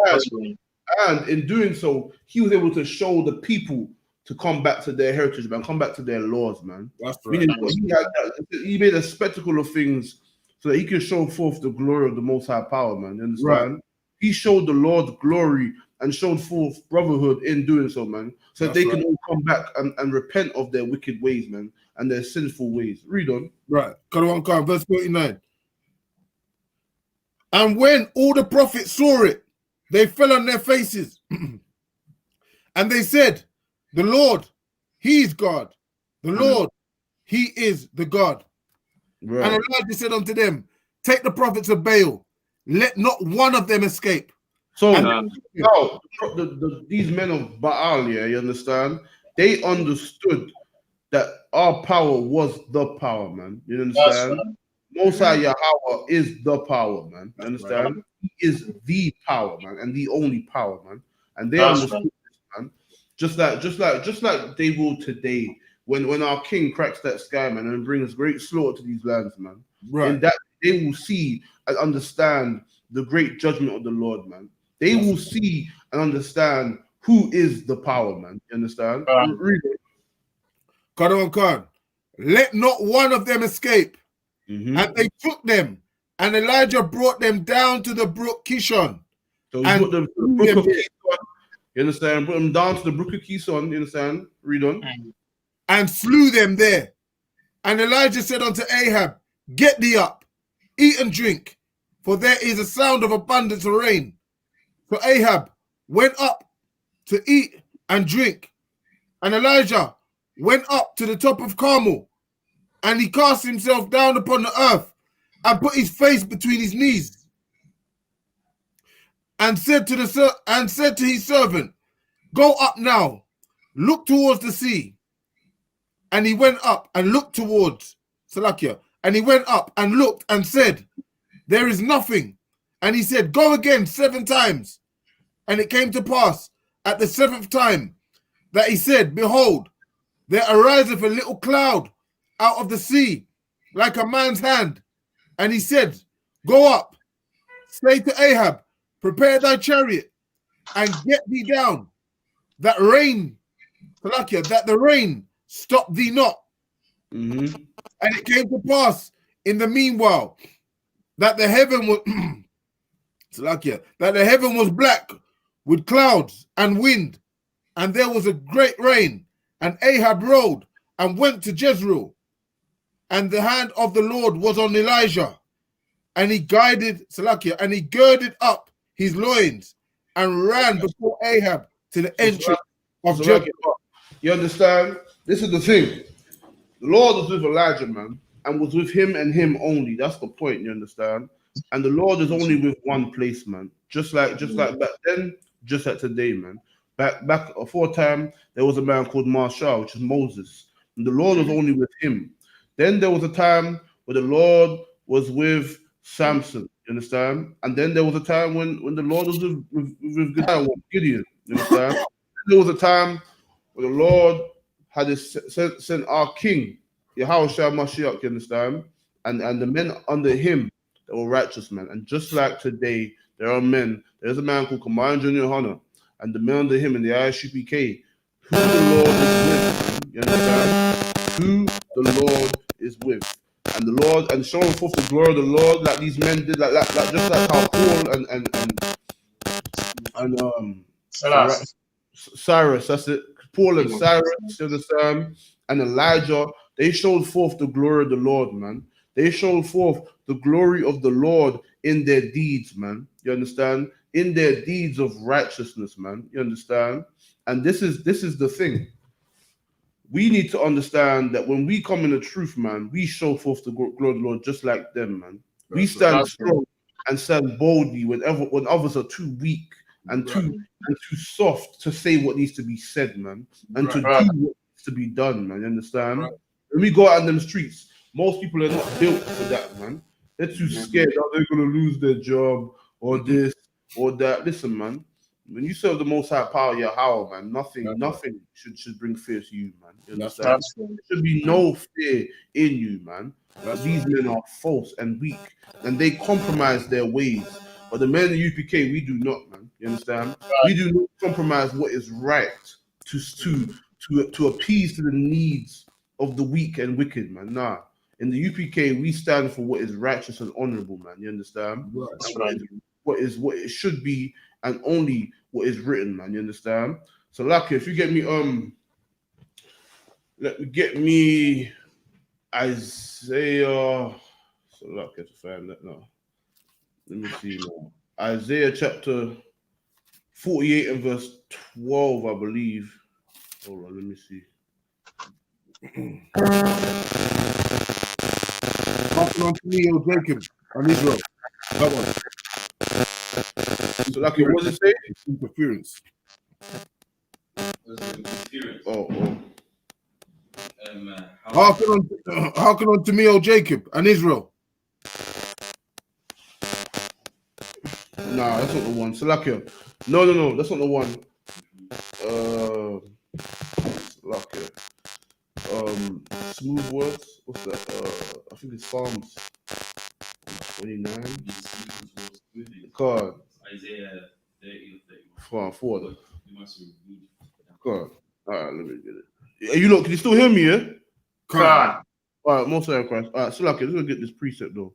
And in doing so, he was able to show the people to come back to their heritage, man, come back to their laws, man. That's right. Meaning he made a spectacle of things so that he could show forth the glory of the Most High Power, man. You understand? Right. He showed the Lord's glory and showed forth brotherhood in doing so, man. So that they can all come back and repent of their wicked ways, man, and their sinful ways. Read on. Right. Verse 39. And when all the prophets saw it, they fell on their faces. And they said, the Lord, he is God. The Lord, he is the God. Right. And Elijah said unto them, take the prophets of Baal, let not one of them escape. So And now, these men of Baal, yeah, you understand? They understood that our power was the power, man. You understand? Most High Yahweh is the power, man. You understand? He is the power, man, and the only power, man. And they understood this, man. Just like they will today, when our king cracks that sky, man, and brings great slaughter to these lands, man. Right. In that they will see and understand the great judgment of the Lord, man. They will see and understand who is the power, man. You understand? Read it. Let not one of them escape. Mm-hmm. And they took them, and Elijah brought them down to the brook Kishon. So he put them to the brook of Kishon. You understand? Put them down to the brook of Kishon. You understand? Read on. And slew them there. And Elijah said unto Ahab, get thee up, eat and drink, for there is a sound of abundance of rain. So Ahab went up to eat and drink. And Elijah went up to the top of Carmel, and he cast himself down upon the earth and put his face between his knees, and said to his servant, go up now, look towards the sea. And he went up and looked towards Salakia. And he went up and looked and said, there is nothing. And he said, go again 7 times. And it came to pass at the 7th time that he said, behold, there ariseth a little cloud out of the sea, like a man's hand. And he said, go up, say to Ahab, prepare thy chariot, and get thee down, that the rain stop thee not. Mm-hmm. And it came to pass in the meanwhile that the heaven was black with clouds and wind, and there was a great rain. And Ahab rode and went to Jezreel, and the hand of the Lord was on Elijah, and he girded up his loins and ran before Ahab to the entrance of Jezreel. You understand? This is the thing. The Lord was with Elijah, man, and was with him and him only. That's the point, you understand? And the Lord is only with one place, man. Just like back then, just like today, man. Back aforetime, there was a man called Marshall, which is Moses, and the Lord was only with him. Then there was a time where the Lord was with Samson, you understand? And then there was a time when the Lord was with Gideon, you understand? There was a time where the Lord had sent our king, Yahushua Mashiach, you understand? And the men under him, they were righteous men. And just like today, there are men. There's a man called Commander YAHANNA, and the men under him in the I.S.U.P.K, who the Lord is with. You understand? Who the Lord is with. And the Lord, and showing forth the glory of the Lord, like these men did, like just like how Paul and Cyrus, that's it. Paul and Cyrus, you understand, and Elijah, they showed forth the glory of the Lord, man. They showed forth the glory of the Lord in their deeds, man. You understand? In their deeds of righteousness, man. You understand? And this is the thing. We need to understand that when we come in the truth, man, we show forth the glory of the Lord just like them, man. We stand strong and stand boldly when others are too weak and too soft to say what needs to be said, man, and to do what needs to be done, man. You understand? When we go out in them streets, most people are not built for that, man. They're too scared that they're gonna lose their job or this or that. Listen, man. When you serve the Most High Power, Yahweh, man, nothing should bring fear to you, man. You understand? There should be no fear in you, man. These men are false and weak, and they compromise their ways. But the men of UPK, we do not, man. You understand? We do not compromise what is right to appease to the needs of the weak and wicked, man. Nah. In the UPK, we stand for what is righteous and honorable, man. You understand? What it should be, and only what is written, man. You understand? So, Lucky, if you get me Isaiah. So, Lucky, I have to find that now. Let me see now. Isaiah chapter 48 and verse 12, I believe. Hold on, let me see. Passing on to me, O Jacob, and Israel. That one. So, Lucky, what does it say? Interference. Oh. Hearken unto me, O Jacob, and Israel. Nah, that's not the one. Salakia. No, that's not the one. Salakia. Smooth words. What's that? I think it's Psalms 29. God. Isaiah 30 or 31. Four. God. Alright, let me get it. Hey, can you still hear me, yeah? God. Alright, most of Christ. Alright, Salakia, let's go get this precept though.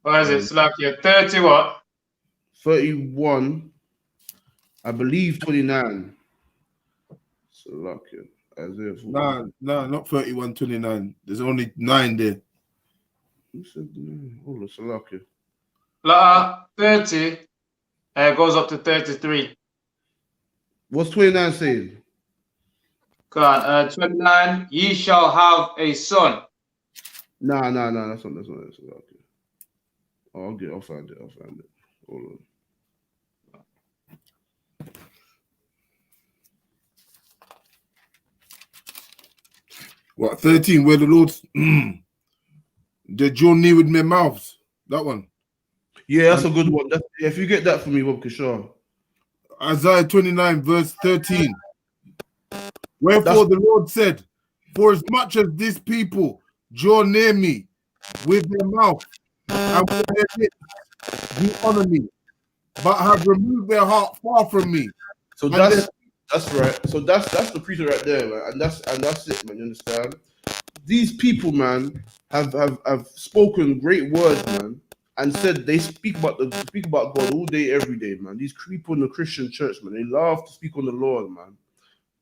What is it? Salakia 30 what? 31, I believe 29. Salakia. Isaiah 40. No, not 31, 29. There's only 9 there. Who said 9? Hold on, Salakia. 30 goes up to 33. What's 29 saying? God, 29, ye shall have a son. Nah, that's not okay. Oh, I'll find it. Hold on. What, 13, where the Lord they draw near with my mouths. That one. Yeah, that's a good one. If you get that for me, Bob Kishore. Isaiah 29, verse 13. Wherefore the Lord said, for as much as this people draw near me with their mouth and with their lips do honor me, but have removed their heart far from me. So that's right. So that's the precept right there, man. And that's it, man. You understand? These people, man, have spoken great words, man, and said they speak about God all day, every day, man. These people in the Christian church, man, they love to speak on the Lord, man.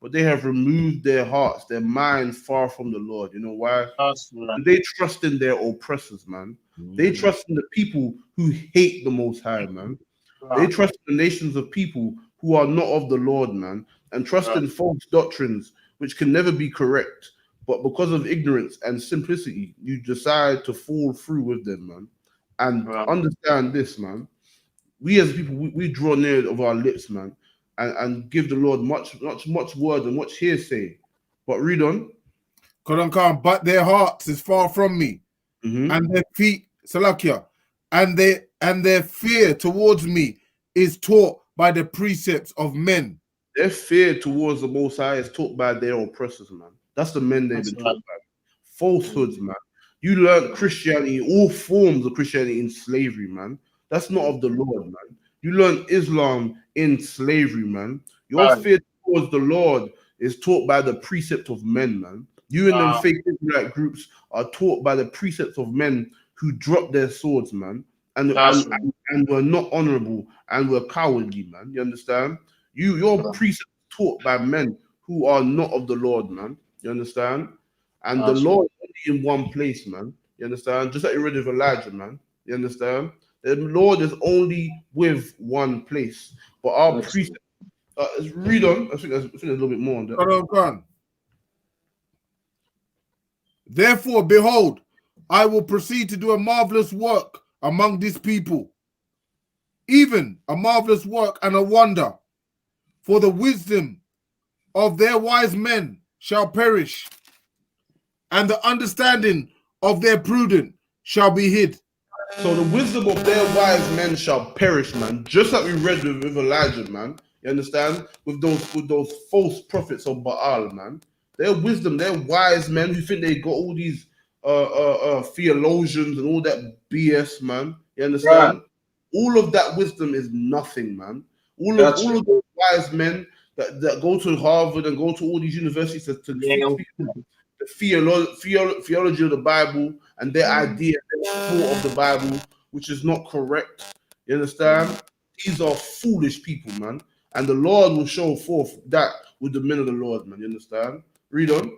But they have removed their hearts, their mind far from the Lord. You know why? They trust in their oppressors, man. They trust in the people who hate the Most High, man. They trust in the nations of people who are not of the Lord, man, and trust in false doctrines which can never be correct. But because of ignorance and simplicity, you decide to fall through with them, man. And understand this, man. We as people, we draw near of our lips, man. and give the Lord much word and much hearsay. But read on. But their hearts is far from me, and their feet, Salakia, and their fear towards me is taught by the precepts of men. Their fear towards the Most High is taught by their oppressors, man. That's the men they've been taught by. Falsehoods, man. You learn Christianity, all forms of Christianity in slavery, man. That's not of the Lord, man. You learn Islam in slavery, man. Your fear towards the Lord is taught by the precept of men, man. You and them fake Israelite groups are taught by the precepts of men who dropped their swords, man, and were not honorable and were cowardly, man. You understand? Your precepts taught by men who are not of the Lord, man. You understand? And the Lord is only in one place, man. You understand? Just like you read of Elijah, man. You understand? The Lord is only with one place. But our precepts, let's read on. I think there's a little bit more on that. Go on. Therefore, behold, I will proceed to do a marvelous work among this people, even a marvelous work and a wonder. For the wisdom of their wise men shall perish, and the understanding of their prudent shall be hid. So the wisdom of their wise men shall perish, man. Just like we read with Elijah, man. You understand? With those false prophets of Baal, man. Their wisdom, their wise men who think they got all these theologians and all that BS, man. You understand? Right. All of that wisdom is nothing, man. All of those wise men that go to Harvard and go to all these universities to speak the theology of the Bible and their idea, their thought of the Bible, which is not correct. You understand? These are foolish people, man. And the Lord will show forth that with the men of the Lord, man. You understand? Read on.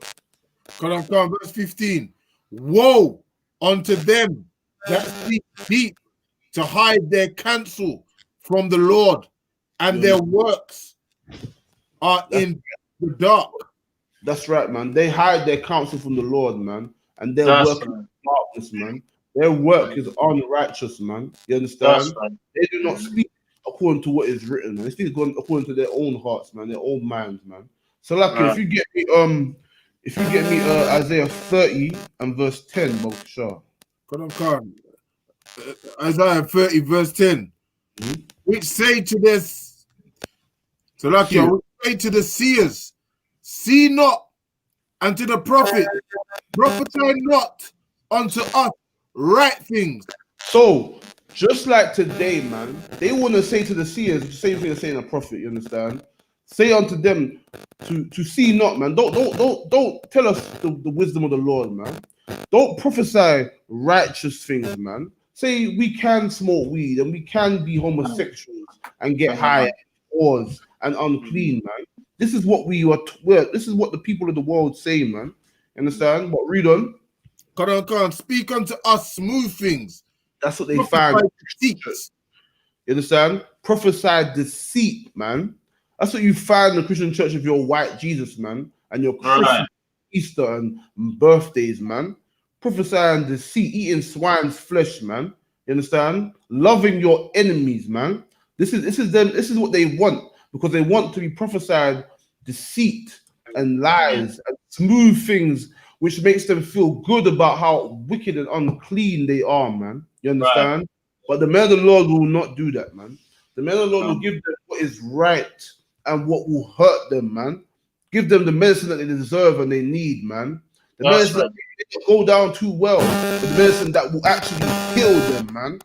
Verse 15. Woe unto them that seek deep to hide their counsel from the Lord, and their works are in the dark. That's right, man. They hide their counsel from the Lord, man, and their work is darkness, man. Their work is unrighteous, man. You understand? They do not speak according to what is written, man. They speak according to their own hearts, man, their own minds, man. So, like, if you get me, Isaiah 30 and verse 10, Bokshah. Isaiah 30 verse 10, which say to this, so like you say to the seers, see not, and to the prophet, prophesy not unto us right things. So just like today, man, they want to say to the seers the same thing as saying a prophet. You understand? Say unto them to see not, man. Don't tell us the wisdom of the Lord, man. Don't prophesy righteous things, man. Say we can smoke weed and we can be homosexuals and get high whores and unclean, man. This is what this is what the people of the world say, man. Understand? But read on. Come speak unto us smooth things. That's what they find. You understand? Prophesy deceit, man. That's what you find in the Christian church of your white Jesus, man, and your Christian Easter and birthdays, man. Prophesying deceit, eating swine's flesh, man. You understand? Loving your enemies, man. This is what they want, because they want to be prophesied deceit and lies and smooth things, which makes them feel good about how wicked and unclean they are, man. You understand? Right. But the men of the Lord will not do that, man. The men of the Lord will give them what is right and what will hurt them, man. Give them the medicine that they deserve and they need, man. The medicine that they go down too well, the medicine that will actually heal them, man.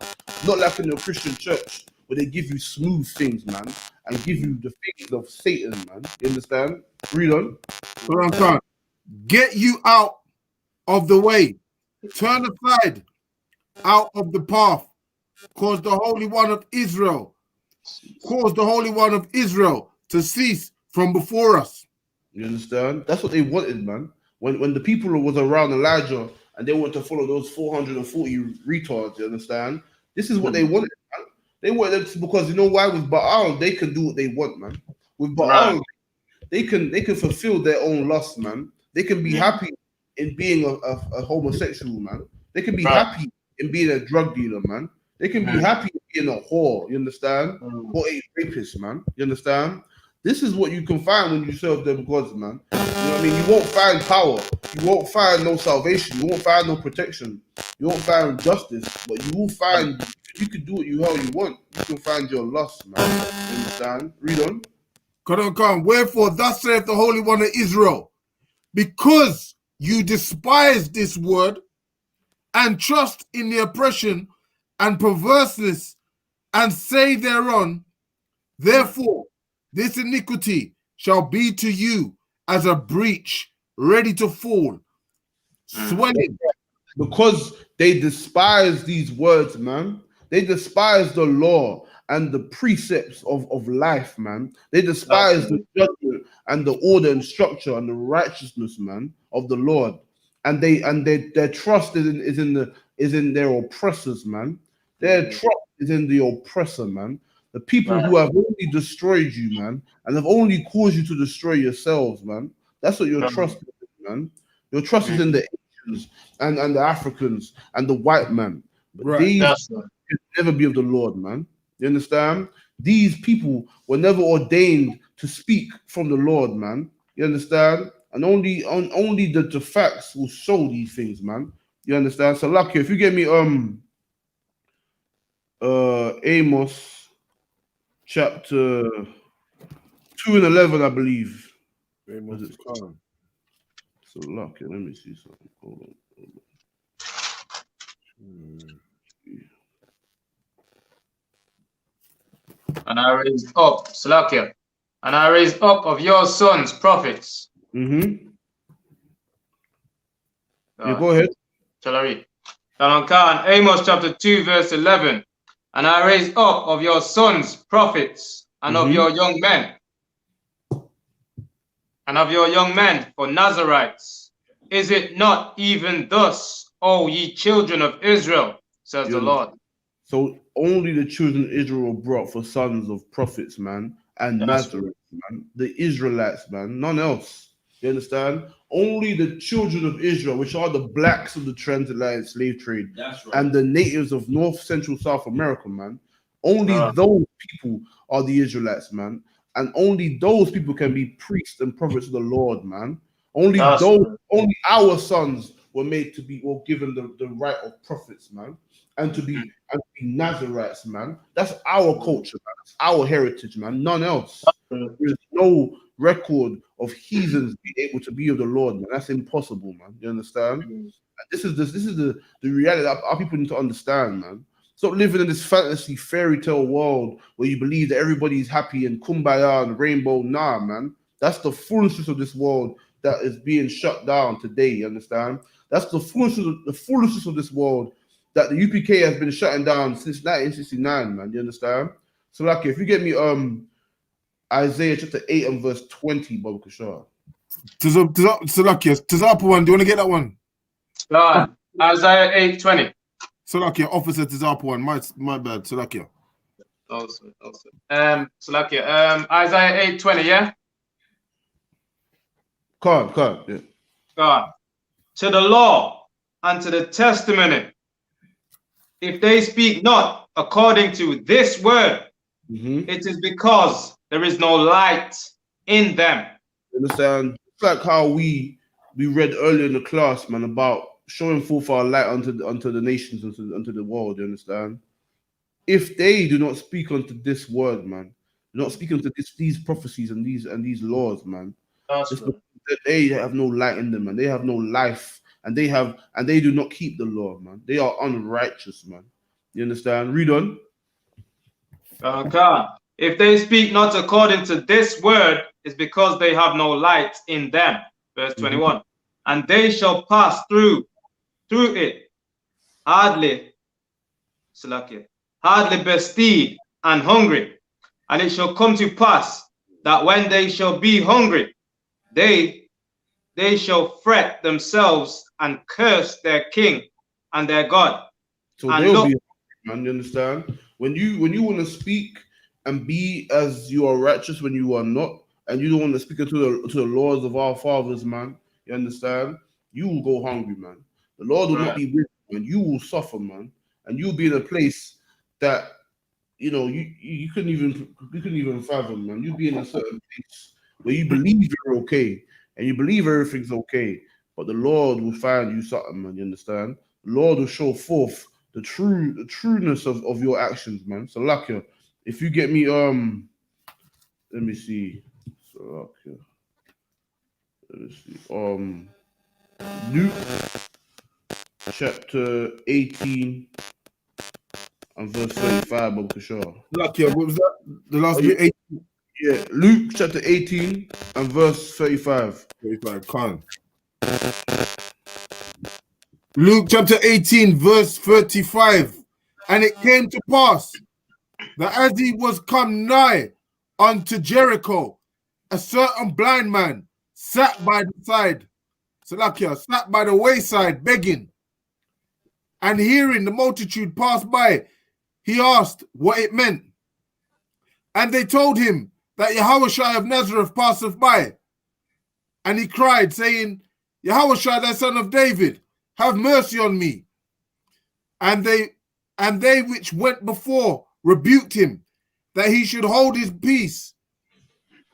Not like in your Christian church where they give you smooth things, man, and give you the things of Satan, man. You understand? Read on. Get you out of the way. Turn aside out of the path. Cause the Holy One of Israel to cease from before us. You understand? That's what they wanted, man. When the people was around Elijah and they wanted to follow those 440 retards, you understand? This is what they wanted, man. They wanted them because you know why? With Baal, they can do what they want, man. With Baal, they can fulfill their own lust, man. They can be happy in being a homosexual, man. They can be happy in being a drug dealer, man. They can be happy in being a whore, you understand? Or a rapist, man. You understand? This is what you can find when you serve them gods, man. You know what I mean? You won't find power. You won't find no salvation. You won't find no protection. You won't find justice. But you will find, you can do what you hell you want. You can find your loss, man. You understand? Read on. Come. Wherefore, thus saith the Holy One of Israel, because you despise this word and trust in the oppression and perverseness and say thereon, therefore, this iniquity shall be to you as a breach ready to fall, swelling. Because they despise these words, man. They despise the law and the precepts of life, man. They despise the judgment and the order and structure and the righteousness, man, of the Lord. And their trust is in their oppressors, man. Their trust is in the oppressor, man. The people who have only destroyed you, man, and have only caused you to destroy yourselves, man. That's what your trust is in, man. Your trust is in the Asians and the Africans and the white man. But these can never be of the Lord, man. You understand? These people were never ordained to speak from the Lord, man. You understand? And only the facts will show these things, man. You understand? So lucky if you get me Amos chapter 2 and 11, I believe. Amos is calm. So lucky, let me see something. Hold on. And I raised up, Slakia, and I raised up of your sons prophets. Yeah, go ahead. Shall I read? Amos chapter 2, verse 11. And I raised up of your sons prophets and of your young men. And of your young men for Nazarites. Is it not even thus, O ye children of Israel, says the Lord? So only the children of Israel were brought for sons of prophets, man, and Nazarites, man. The Israelites, man, none else. You understand? Only the children of Israel, which are the blacks of the transatlantic slave trade, and the natives of North, Central, South America, man. Only those people are the Israelites, man. And only those people can be priests and prophets of the Lord, man. Only our sons were made to be, or given the right of prophets, man, and to be Nazarites, man. That's our culture, man. That's our heritage, man. None else. There's no record of heathens being able to be of the Lord, man. That's impossible, man. You understand? This is the reality that our people need to understand, man. Stop living in this fantasy fairy tale world where you believe that everybody's happy and kumbaya and rainbow. Nah, man. That's the foolishness of this world that is being shut down today. You understand? That's the foolishness of this world that the UPK has been shutting down since 1969, man. You understand? So, like, if you get me Isaiah chapter 8 and verse 20, Baba Kashar. Salakia, Tizapu one. Do you want to get that one? Isaiah 8:20. Salakia, Officer Tizapu one. My bad, Salakia. Salakia. Isaiah 8:20, yeah? Can't, yeah. God. To the law and to the testimony, if they speak not according to this word, it is because there is no light in them. You understand? It's like how we read earlier in the class, man, about showing forth our light unto the nations, unto the world. You understand? If they do not speak unto this word, man, do not speak unto these prophecies and these laws, man, they have no light in them, man. They have no life, and they do not keep the law, man. They are unrighteous, man. You understand? Read on. If they speak not according to this word, it's because they have no light in them. Verse 21. And they shall pass through it, hardly bestead and hungry. And it shall come to pass that when they shall be hungry, they shall fret themselves and curse their king and their God. So they'll be, man. You understand? When you want to speak and be as you are righteous when you are not, and you don't want to speak to the laws of our fathers, man. You understand? You will go hungry, man. The Lord will not be with you, and you will suffer, man. And you'll be in a place that you know, you couldn't even fathom, man. You be in a certain place where you believe you're okay and you believe everything's okay, but the Lord will find you something, man. You understand? The Lord will show forth the trueness of your actions, man. So like if you get me let me see. So like let me see. Luke chapter 18 and verse 35, Bob Kishar. Lucky, what was that? The last Oh, bit, 8. Yeah, Luke chapter 18 and verse 35. 35, can't. Luke chapter 18, verse 35. And it came to pass that as he was come nigh unto Jericho, a certain blind man sat by the side, Salakia, sat by the wayside begging. And hearing the multitude pass by, he asked what it meant. And they told him that Yahushua of Nazareth passeth by. And he cried, saying, Yahushua, thy son of David, have mercy on me. And they which went before rebuked him, that he should hold his peace.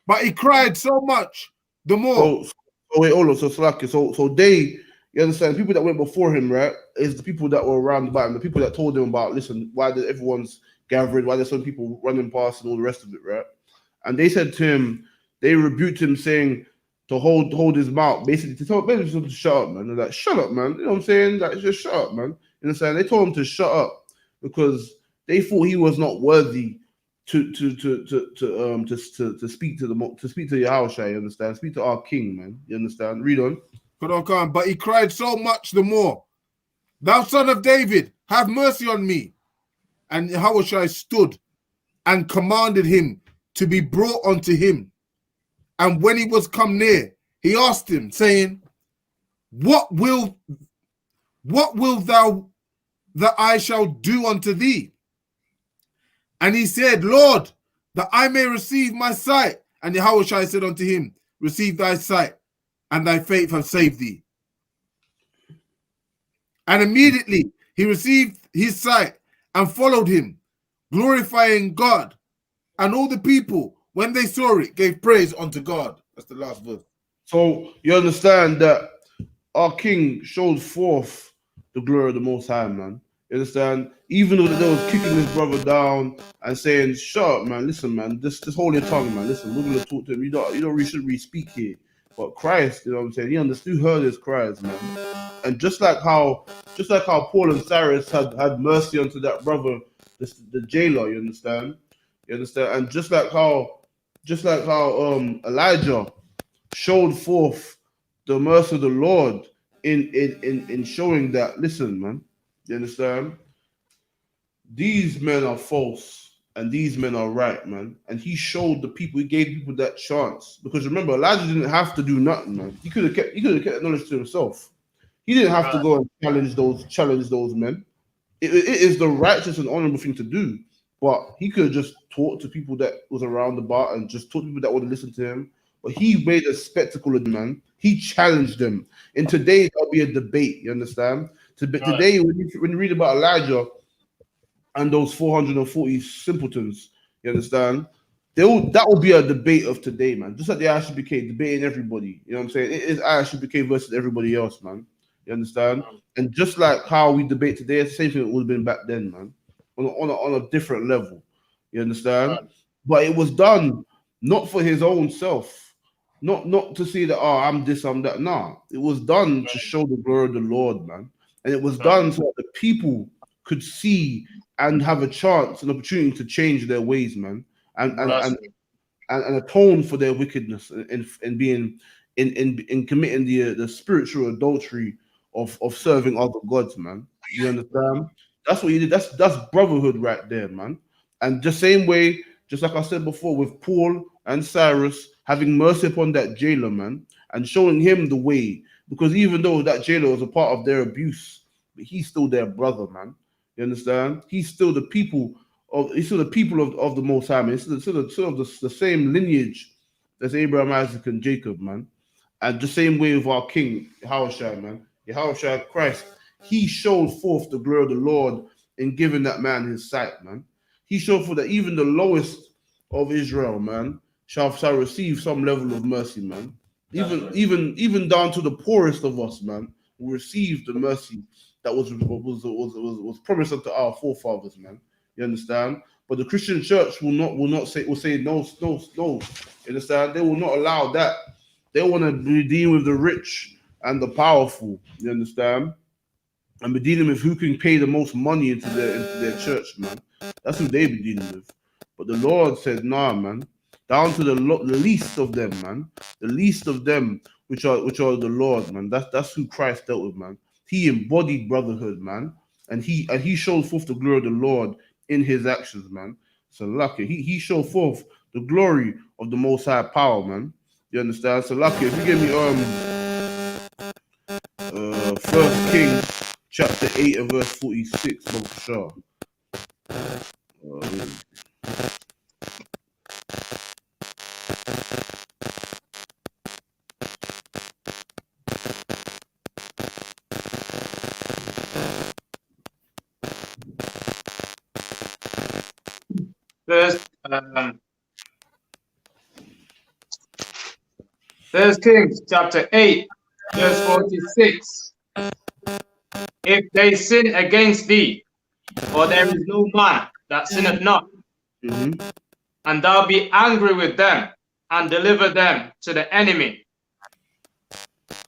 But he cried so much the more. So wait, hold on. So Slacky, so they, you understand, people that went before him, right, is the people that were around by him, the people that told him about, listen, why did everyone's gathering, why there's some people running past and all the rest of it, right? And they said to him, they rebuked him, saying to hold his mouth, basically to tell him to shut up, man. They're like, shut up, man. You know what I'm saying? Like, just shut up, man. You understand? They told him to shut up because they thought he was not worthy to speak to Yahushua, you understand? Speak to our King, man. You understand? Read on. But he cried so much the more, thou son of David, have mercy on me. And Yahushua stood and commanded him to be brought unto him. And when he was come near, he asked him, saying, What will thou that I shall do unto thee? And he said, Lord, that I may receive my sight. And Yahushua said unto him, receive thy sight, and thy faith hath saved thee. And immediately he received his sight and followed him, glorifying God. And all the people, when they saw it, gave praise unto God. That's the last verse. So you understand that our King showed forth the glory of the Most High, man. You understand? Even though they was kicking his brother down and saying, shut up, man, listen, man, just hold your tongue, man. Listen, we're gonna talk to him. You don't really should really speak here. But Christ, you know what I'm saying? He understood, heard his cries, man. And just like how Paul and Cyrus had mercy unto that brother, the jailer, you understand? You understand? And just like how Elijah showed forth the mercy of the Lord in showing that, listen, man, you understand? These men are false and these men are right, man. And he showed the people, he gave people that chance. Because remember, Elijah didn't have to do nothing, man. He could have kept that knowledge to himself. He didn't have to go and challenge those men. It is the righteous and honorable thing to do. But he could have just talked to people that was around the bar and just talked to people that would listen to him. But he made a spectacle of them, man. He challenged them. And today there'll be a debate, you understand? Today, when you read about Elijah and those 440 simpletons, you understand? That will be a debate of today, man. Just like the I.S.U.P.K debating everybody. You know what I'm saying? It is I.S.U.P.K versus everybody else, man. You understand? And just like how we debate today, it's the same thing it would have been back then, man. On a different level. You understand? But it was done not for his own self. Not to say that, oh, I'm this, I'm that. Nah. It was done to show the glory of the Lord, man. And it was done so that the people could see and have a chance, an opportunity to change their ways, man. And atone for their wickedness and being in committing the spiritual adultery of serving other gods, man. You understand? That's what he did. That's brotherhood right there, man. And the same way, just like I said before, with Paul and Cyrus having mercy upon that jailer, man, and showing him the way, because even though that jailer was a part of their abuse, but he's still their brother, man. You understand? He's still the people of the Most High, man. It's still the same lineage as Abraham, Isaac, and Jacob, man. And the same way with our King, Yahushua, man. Yahushua Christ, he showed forth the glory of the Lord in giving that man his sight, man. He showed forth that even the lowest of Israel, man, shall receive some level of mercy, man. Even down to the poorest of us, man, will receive the mercy that was promised unto our forefathers, man. You understand? But the Christian church will say no. You understand? They will not allow that. They want to be dealing with the rich and the powerful. You understand? And be dealing with who can pay the most money into their church, man. That's who they be dealing with. But the Lord said, nah, man. Down to the least of them, man. The least of them, which are the Lord, man. That's who Christ dealt with, man. He embodied brotherhood, man, and he showed forth the glory of the Lord in his actions, man. So lucky he showed forth the glory of the Most High power, man. You understand? So lucky if you give me 1 Kings chapter 8 and verse 46, Brother Shah. First Kings chapter 8, verse 46. If they sin against thee, or there is no man that sinneth not, and thou be angry with them, and deliver them to the enemy,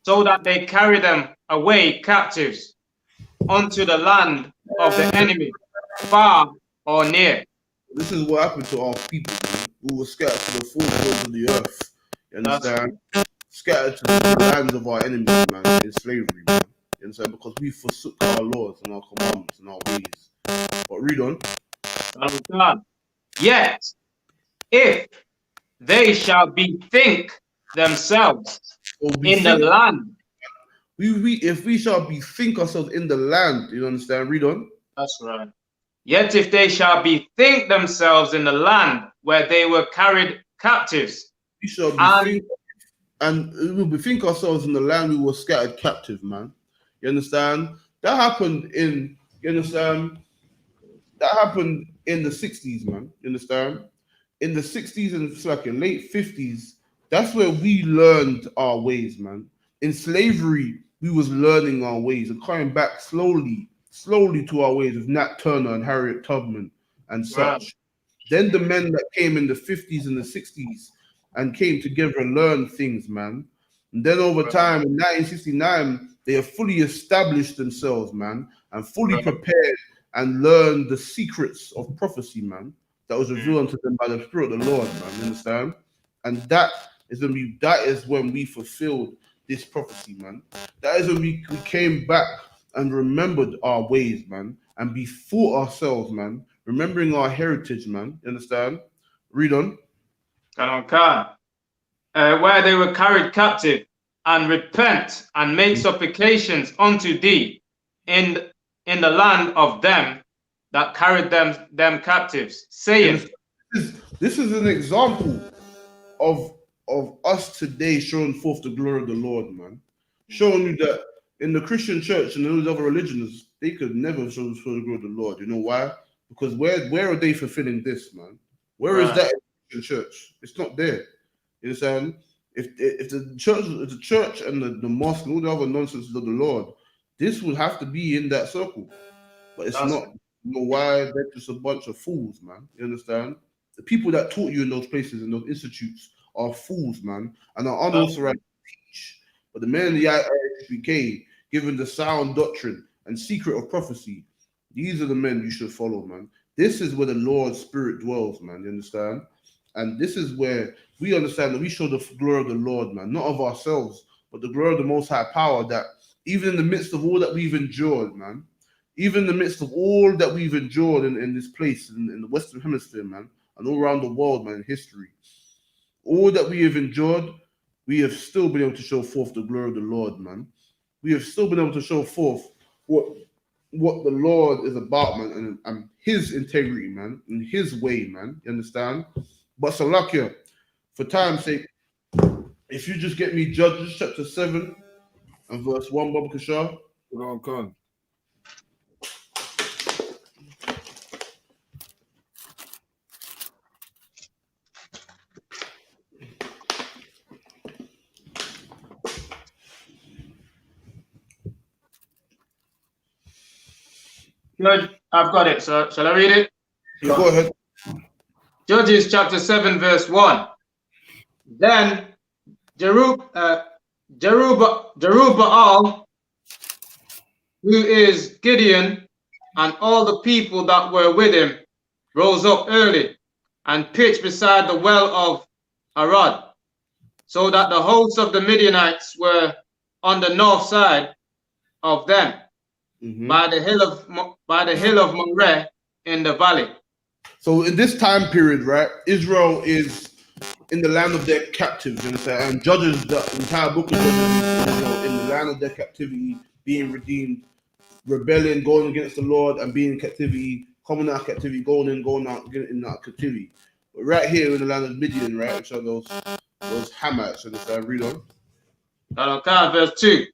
so that they carry them away captives unto the land of the enemy, far or near. This is what happened to our people, man. We were scattered to the four corners of the earth. You understand? Scattered to the lands of our enemies, man, in slavery, man. You understand? Because we forsook our laws and our commandments and our ways. But read on. Yet, if they shall bethink themselves in the land. If we shall bethink ourselves in the land, you understand? Read on. That's right. Yet if they shall bethink themselves in the land where they were carried captives, we shall bethink, and we will bethink ourselves in the land we were scattered captive, man. You understand? That happened in, you understand? That happened in the 60s, man. You understand? In the 60s and it's like in late 50s, that's where we learned our ways, man. In slavery, we was learning our ways and coming back slowly to our ways with Nat Turner and Harriet Tubman and such. Right. Then the men that came in the 50s and the 60s and came together and learned things, man. And then over time, in 1969, they have fully established themselves, man, and fully prepared and learned the secrets of prophecy, man, that was revealed unto them by the Spirit of the Lord, man. You understand? And that is when we fulfilled this prophecy, man. That is when we came back and remembered our ways, man, and bethought ourselves, man, remembering our heritage, man. You understand? Read on. Where they were carried captive, and repent and make supplications unto thee in the land of them that carried them captives, saying. This is an example of us today showing forth the glory of the Lord, man. Showing you that in the Christian church and those other religions, they could never show the glory of the Lord. You know why? Because where are they fulfilling this, man? Where is that in the Christian church? It's not there. You understand? If the church and the mosque and all the other nonsense of the Lord, this would have to be in that circle. But it's not. You know why? They're just a bunch of fools, man. You understand? The people that taught you in those places and those institutes are fools, man, and are unauthorized to teach. But the men in the I.S.U.P.K, given the sound doctrine and secret of prophecy, these are the men you should follow, man. This is where the Lord's Spirit dwells, man. You understand? And this is where we understand that we show the glory of the Lord, man, not of ourselves, but the glory of the Most High power, that even in the midst of all that we've endured, man, even in the midst of all that we've endured in this place, in the Western Hemisphere, man, and all around the world, man, in history, all that we have endured, we have still been able to show forth the glory of the Lord, man. We have still been able to show forth what the Lord is about, man, and his integrity, man, and his way, man. You understand? But Salakia, for time's sake, if you just get me Judges chapter 7 and verse 1, Baba Kashar. Good. I've got it. So shall I read it? Yeah, go ahead. Judges chapter 7, verse 1. Then Jerubbaal, who is Gideon, and all the people that were with him, rose up early and pitched beside the well of Arad, so that the hosts of the Midianites were on the north side of them, by the hill of Moreh in the valley. So in this time period, right, Israel is in the land of their captives, you understand? And Judges, the entire book of Judges, Israel in the land of their captivity, being redeemed, rebelling, going against the Lord, and being in captivity, coming out of captivity, going out, getting in that captivity. But right here in the land of Midian, right, which are those Hamites, you understand? Read on. Verse 2.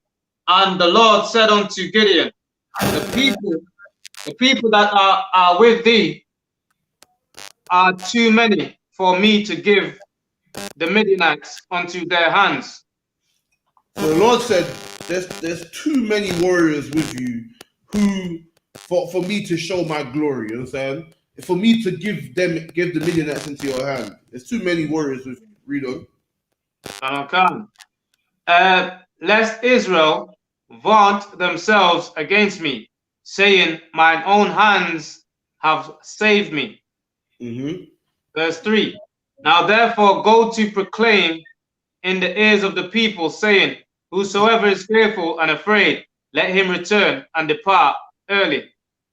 And the Lord said unto Gideon, the people that are with thee are too many for me to give the Midianites unto their hands. So the Lord said, there's too many warriors with you who for me to show my glory, you understand? For me to give the Midianites into your hand. There's too many warriors with you. Read on. Lest Israel vaunt themselves against me, saying, mine own hands have saved me. Verse 3. Now therefore go to proclaim in the ears of the people, saying, whosoever is fearful and afraid, let him return and depart early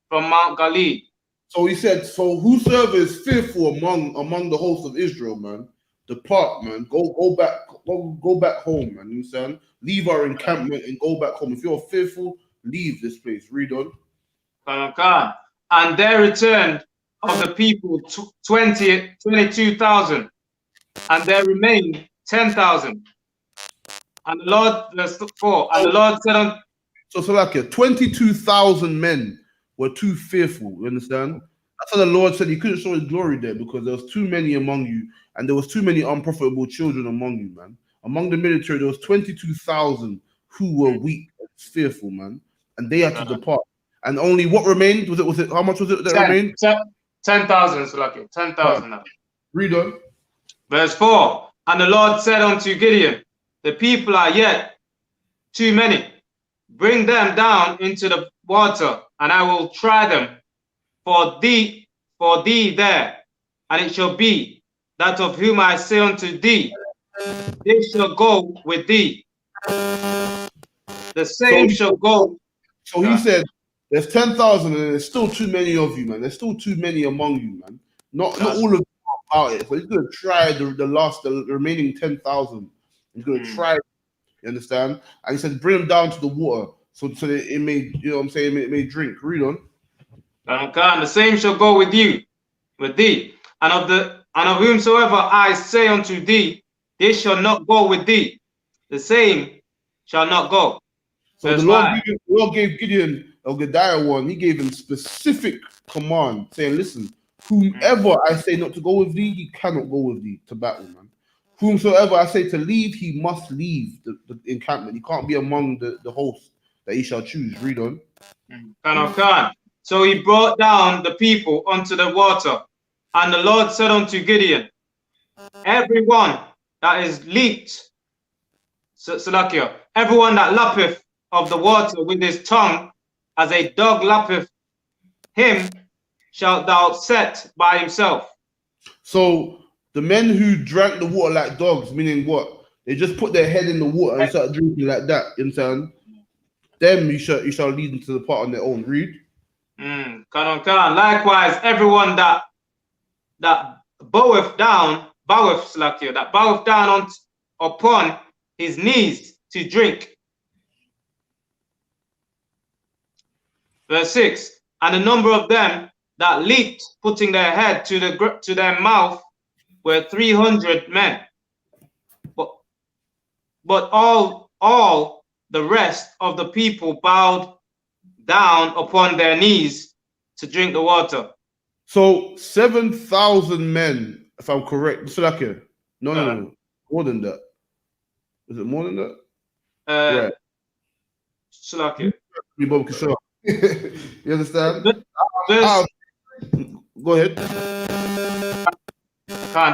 from Mount Galilee. So he said, so whosoever is fearful among the host of Israel, man, depart, man. Go back home, man. You understand? Leave our encampment and go back home. If you're fearful, leave this place. Read on. And there returned of the people 22,000, and there remained 10,000. And the Lord, verse 4, and the Lord said unto... So like 22,000 men were too fearful, you understand? That's why the Lord said he couldn't show his glory there, because there was too many among you, and there was too many unprofitable children among you, man. Among the military, there was 22,000 who were weak and fearful, man, and they had to depart. And only what remained? Was it how much was it that remained? 10,000, so like 10,000. Read on. Verse 4. And the Lord said unto Gideon, the people are yet too many. Bring them down into the water, and I will try them for thee there. And it shall be that of whom I say unto thee, they shall go with thee. The same shall go. So he said, there's 10,000 and there's still too many of you, man. There's still too many among you, man. Not all of them are about it. So he's going to try the remaining 10,000. He's going to try, you understand? And he said, bring them down to the water so that it may, you know what I'm saying, it may drink. Read on. And the same shall go with you, with thee. And of whomsoever I say unto thee, they shall not go with thee. The same shall not go. So the Lord gave Gideon, or Gediah one, he gave him specific command, saying, listen, whomever I say not to go with thee, he cannot go with thee to battle, man. Whomsoever I say to leave, he must leave the encampment. He can't be among the hosts that he shall choose. Read on. So he brought down the people unto the water, and the Lord said unto Gideon, everyone that is leaped, Salakia, everyone that lappeth of the water with his tongue, as a dog lappeth, him shalt thou set by himself. So the men who drank the water like dogs, meaning what? They just put their head in the water and start drinking like that. You understand? Them you shall lead them to the part on their own. Read. Likewise, everyone that boweth down upon his knees to drink. Verse 6. And the number of them that leaped, putting their head to their mouth, were 300 men. But all the rest of the people bowed down upon their knees to drink the water. So 7,000 men, if I'm correct. Salakia. No. More than that. Is it more than that? Salakia. You understand? Verse, Go ahead.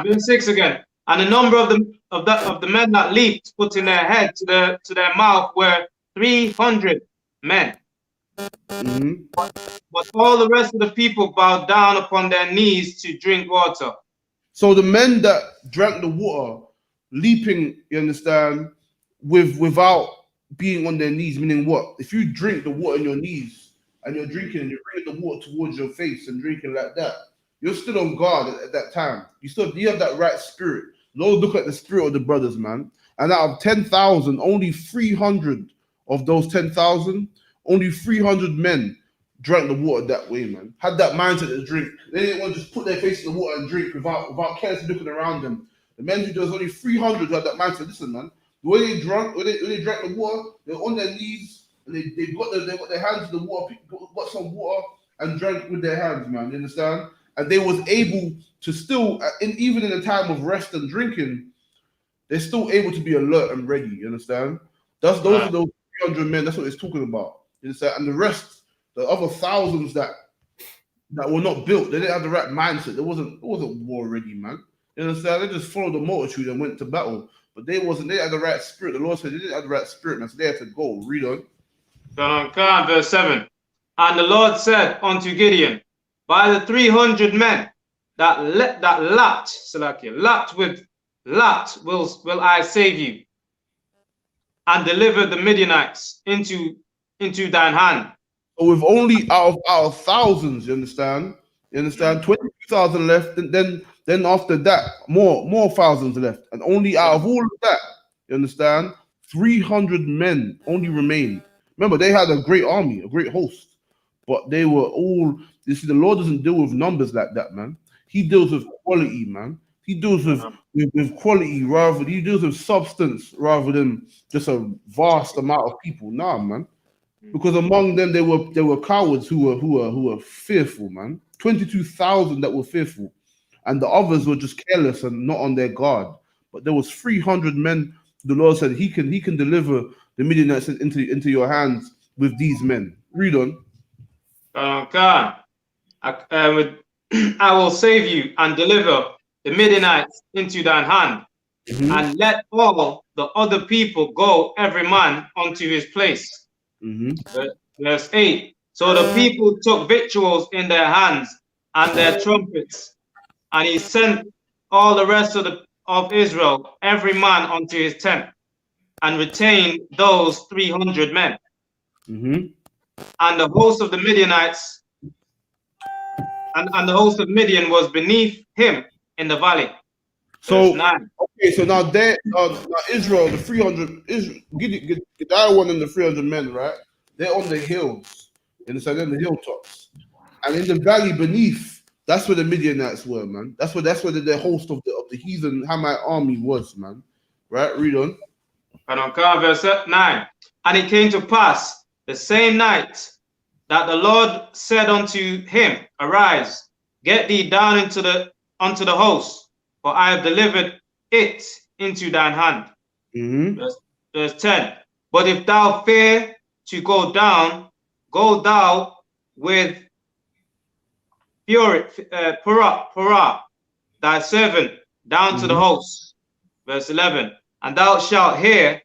verse 6 again. And the number of the men that leaped, putting their head to their mouth, were 300 men. Mm-hmm. But all the rest of the people bowed down upon their knees to drink water. So the men that drank the water, leaping, you understand, without being on their knees, meaning what? If you drink the water on your knees and you're drinking and you're bringing the water towards your face and drinking like that, you're still on guard at that time. You have that right spirit. Lord, look at the spirit of the brothers, man. And out of 10,000, only 300 of those 10,000, only 300 men drank the water that way, man. Had that mindset to drink. They didn't want to just put their face in the water and drink without carelessly looking around them. The men who does only 300 who had that mindset. Listen, man. When they drank the water, they were on their knees and they got their hands in the water, got some water and drank with their hands, man. You understand? And they was able to still, even in a time of rest and drinking, they're still able to be alert and ready. You understand? Those are those 300 men. That's what it's talking about. You understand? And the rest, the other thousands that were not built, they didn't have the right mindset. It wasn't war ready, man. You understand? They just followed the multitude and went to battle. But they had the right spirit. The Lord said they didn't have the right spirit, man. So they had to go. Read on. Verse 7. And the Lord said unto Gideon, by the 300 men that lapped will I save you, and deliver the Midianites into thine hand. So with only out of thousands, you understand? 22,000 left, and then after that, more thousands left, and only out of all of that, you understand, 300 men only remained. Remember, they had a great army, a great host, but they were all. You see, the Lord doesn't deal with numbers like that, man. He deals with quality, man. He deals with quality he deals with substance rather than just a vast amount of people. Nah, man. Because among them there were cowards who were fearful, man. 22,000 that were fearful, and the others were just careless and not on their guard. But there was 300 men. The Lord said He can deliver the Midianites into your hands with these men. Read on. I will save you and deliver the Midianites into thine hand, and let all the other people go, every man unto his place. Verse 8. So the people took victuals in their hands and their trumpets, and he sent all the rest of Israel, every man unto his tent, and retained those 300 men. And the host of the Midianites and the host of Midian was beneath him in the valley. So okay, so now Israel, the 300 Gediah one and the 300 men, right? They're on the hills, they're in the hilltops, and in the valley beneath, that's where the Midianites were, man. That's where the host of the heathen Hamite army was, man. Right? Read on. Verse 9. And it came to pass the same night that the Lord said unto him, arise, get thee down unto the host, for I have delivered it into thine hand. Verse 10. But if thou fear to go down, go thou with Purah, thy servant, down to the host. Verse 11. And thou shalt hear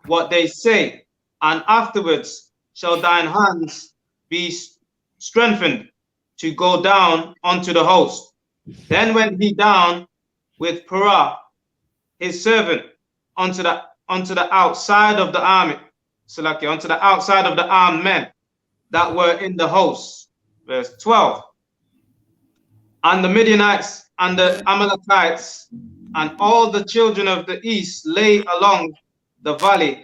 what they say, and afterwards shall thine hands be strengthened to go down unto the host. Then went he down with Purah, his servant, unto the outside of the army, unto the outside of the armed men that were in the host. Verse 12. And the Midianites and the Amalekites and all the children of the east lay along the valley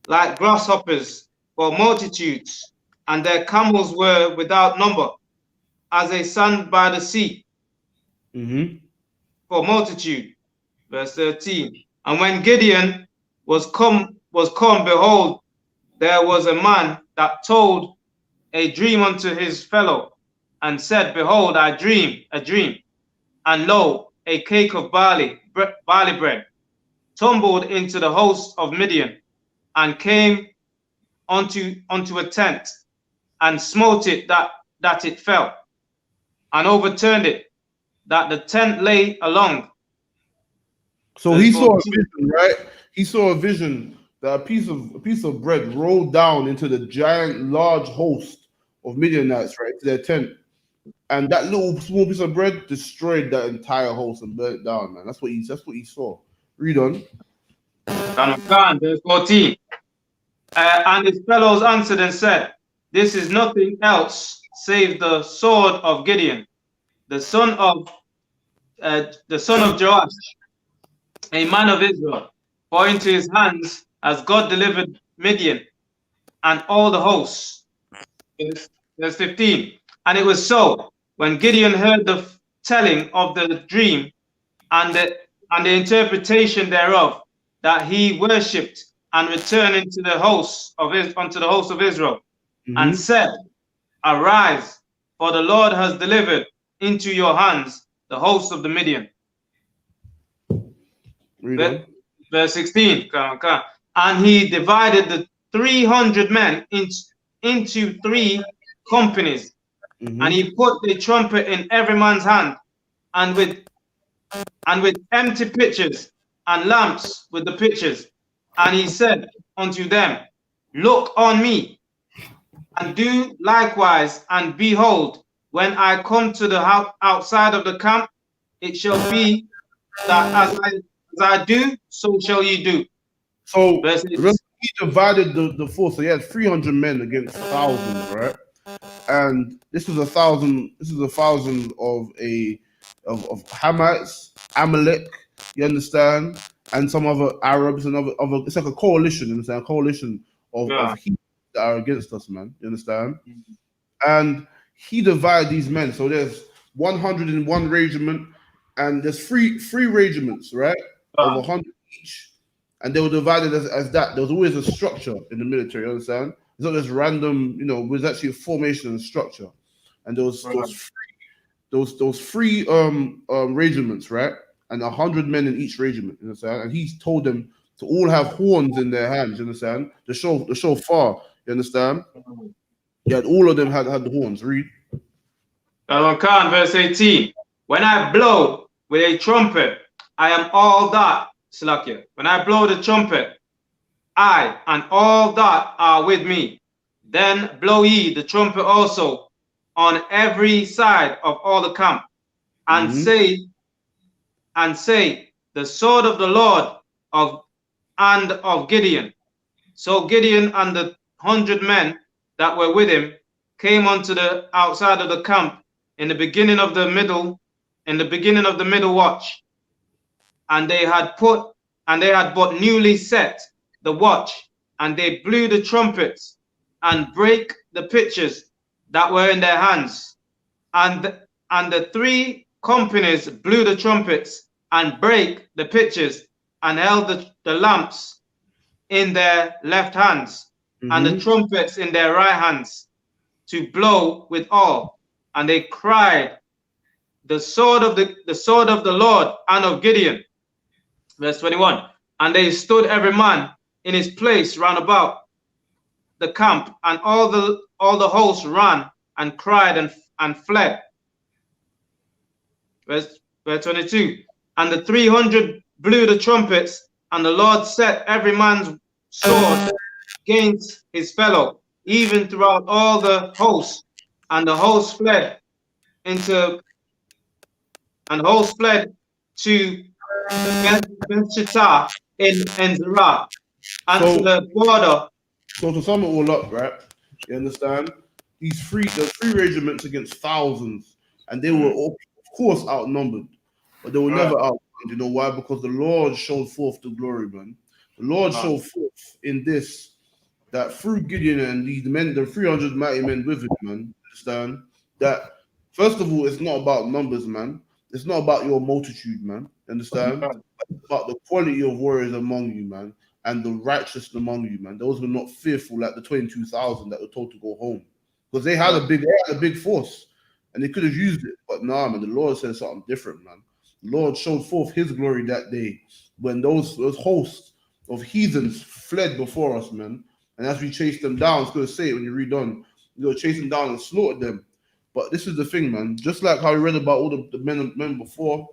like grasshoppers for multitudes, and their camels were without number, as a sand by the sea, for multitude. Verse 13. And when Gideon was come, behold, there was a man that told a dream unto his fellow, and said, behold, I dream a dream, and lo, a cake of barley bread tumbled into the host of Midian, and came unto a tent, and smote it that it fell, and overturned it, that the tent lay along. So Verse he saw a 14. vision, right? He saw a vision that a piece of bread rolled down into the giant, large host of Midianites, right, to their tent. And that little small piece of bread destroyed that entire host and burnt it down, man. That's what he saw. Read on. Verse 14. And his fellows answered and said, this is nothing else save the sword of Gideon, the son of Joash, a man of Israel. For into his hands has God delivered Midian and all the hosts. Verse 15. And it was so, when Gideon heard the telling of the dream and the interpretation thereof, that he worshipped and returned unto the host of Israel, and said, arise, for the Lord has delivered into your hands the host of the Midian. Read on. Verse 16. And he divided the 300 men into 3 companies, and he put the trumpet in every man's hand, and with empty pitchers and lamps with the pitchers. And he said unto them, look on me, and do likewise, and behold, when I come to the outside of the camp, it shall be that as I do, so shall ye do. So remember, he divided the force. So he had 300 men against thousands, right? And this was 1,000. This is 1,000 of Hamites, Amalek. You understand? And some other Arabs and other. It's like a coalition. You understand? A coalition of heathens that are against us, man. You understand? And he divided these men. So there's 101 regiment, and there's three regiments, right? Of 100 each. And they were divided as that. There was always a structure in the military, you understand? It's not just random, it was actually a formation and structure. And there was those three regiments, right? And 100 men in each regiment, you understand? And he told them to all have horns in their hands, you understand? The shofar, you understand? Yeah, all of them had the horns. Read. Verse 18. When I blow with a trumpet, I am all that. Slakia. When I blow the trumpet, I and all that are with me. Then blow ye the trumpet also on every side of all the camp, and say, the sword of the Lord of Gideon. So Gideon and the 100 men that were with him came unto the outside of the camp in the beginning of the middle watch. And they had but newly set the watch, and they blew the trumpets and brake the pitchers that were in their hands. And the 3 companies blew the trumpets and brake the pitchers and held the lamps in their left hands and the trumpets in their right hands to blow with all. And they cried, the sword of the Lord and of Gideon. Verse 21. And they stood every man in his place round about the camp, and all the host ran and cried and fled. Verse 22. And the 300 blew the trumpets, and the Lord set every man's sword against his fellow, even throughout all the host. And the host fled to Beth-Shittah in Zerah, and to the border. So to sum it all up, right? You understand? The 3 regiments against thousands, and they were of course outnumbered, but they were never outnumbered. You know why? Because the Lord showed forth the glory, man. The Lord showed forth in this that through Gideon and these men, the 300 mighty men with him, man. Understand that? First of all, it's not about numbers, man. It's not about your multitude, man. Understand? It's about the quality of warriors among you, man, and the righteous among you, man. Those were not fearful like the 22,000 that were told to go home, because they had a big force, and they could have used it. But nah, man, the Lord said something different, man. The Lord showed forth His glory that day when those hosts of heathens fled before us, man. And as we chased them down, it's going to say it when you read on. chase them down and slaughter them. But this is the thing, man. Just like how we read about all the men before,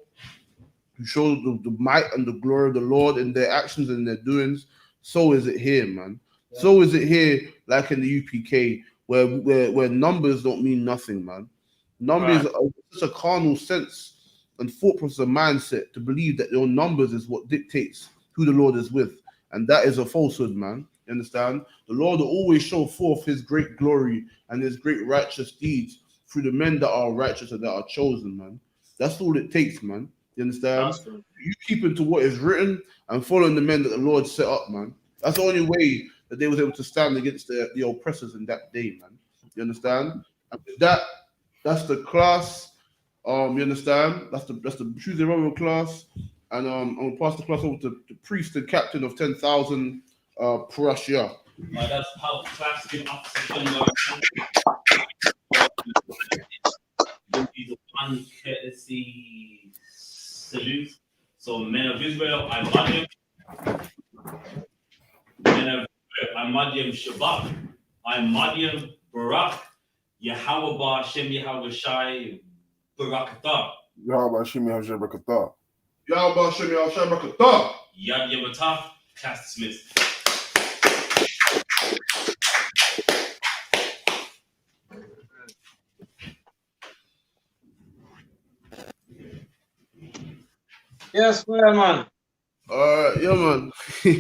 who showed the might and the glory of the Lord in their actions and their doings, so is it here, man. Yeah. So is it here, like in the UPK, where numbers don't mean nothing, man. Numbers are just a carnal sense and thought process, a mindset to believe that your numbers is what dictates who the Lord is with, and that is a falsehood, man. You understand? The Lord will always show forth His great glory and His great righteous deeds through the men that are righteous and that are chosen, man. That's all it takes, man. You understand? That's true. You keeping to what is written and following the men that the Lord set up, man. That's the only way that they was able to stand against the oppressors in that day, man. You understand? And with that's the class. You understand? That's the Tuesday Royal class. And I'm gonna pass the class over to the priest and captain of 10,000 Prussia. That's how class been up to the one courtesy salute. So men of Israel, I Madiam. Men of Israel, I Madiam Shabbat. I Madiam Barak. Yahweh Ba Shem Yahweh Shai Barakatah. Yahweh Shimi Hashem Barakatah. Yahweh Shem Yahweh Shai Barakatah. Yad Yamatah. Class dismissed. Yes, well, man. Yeah, man.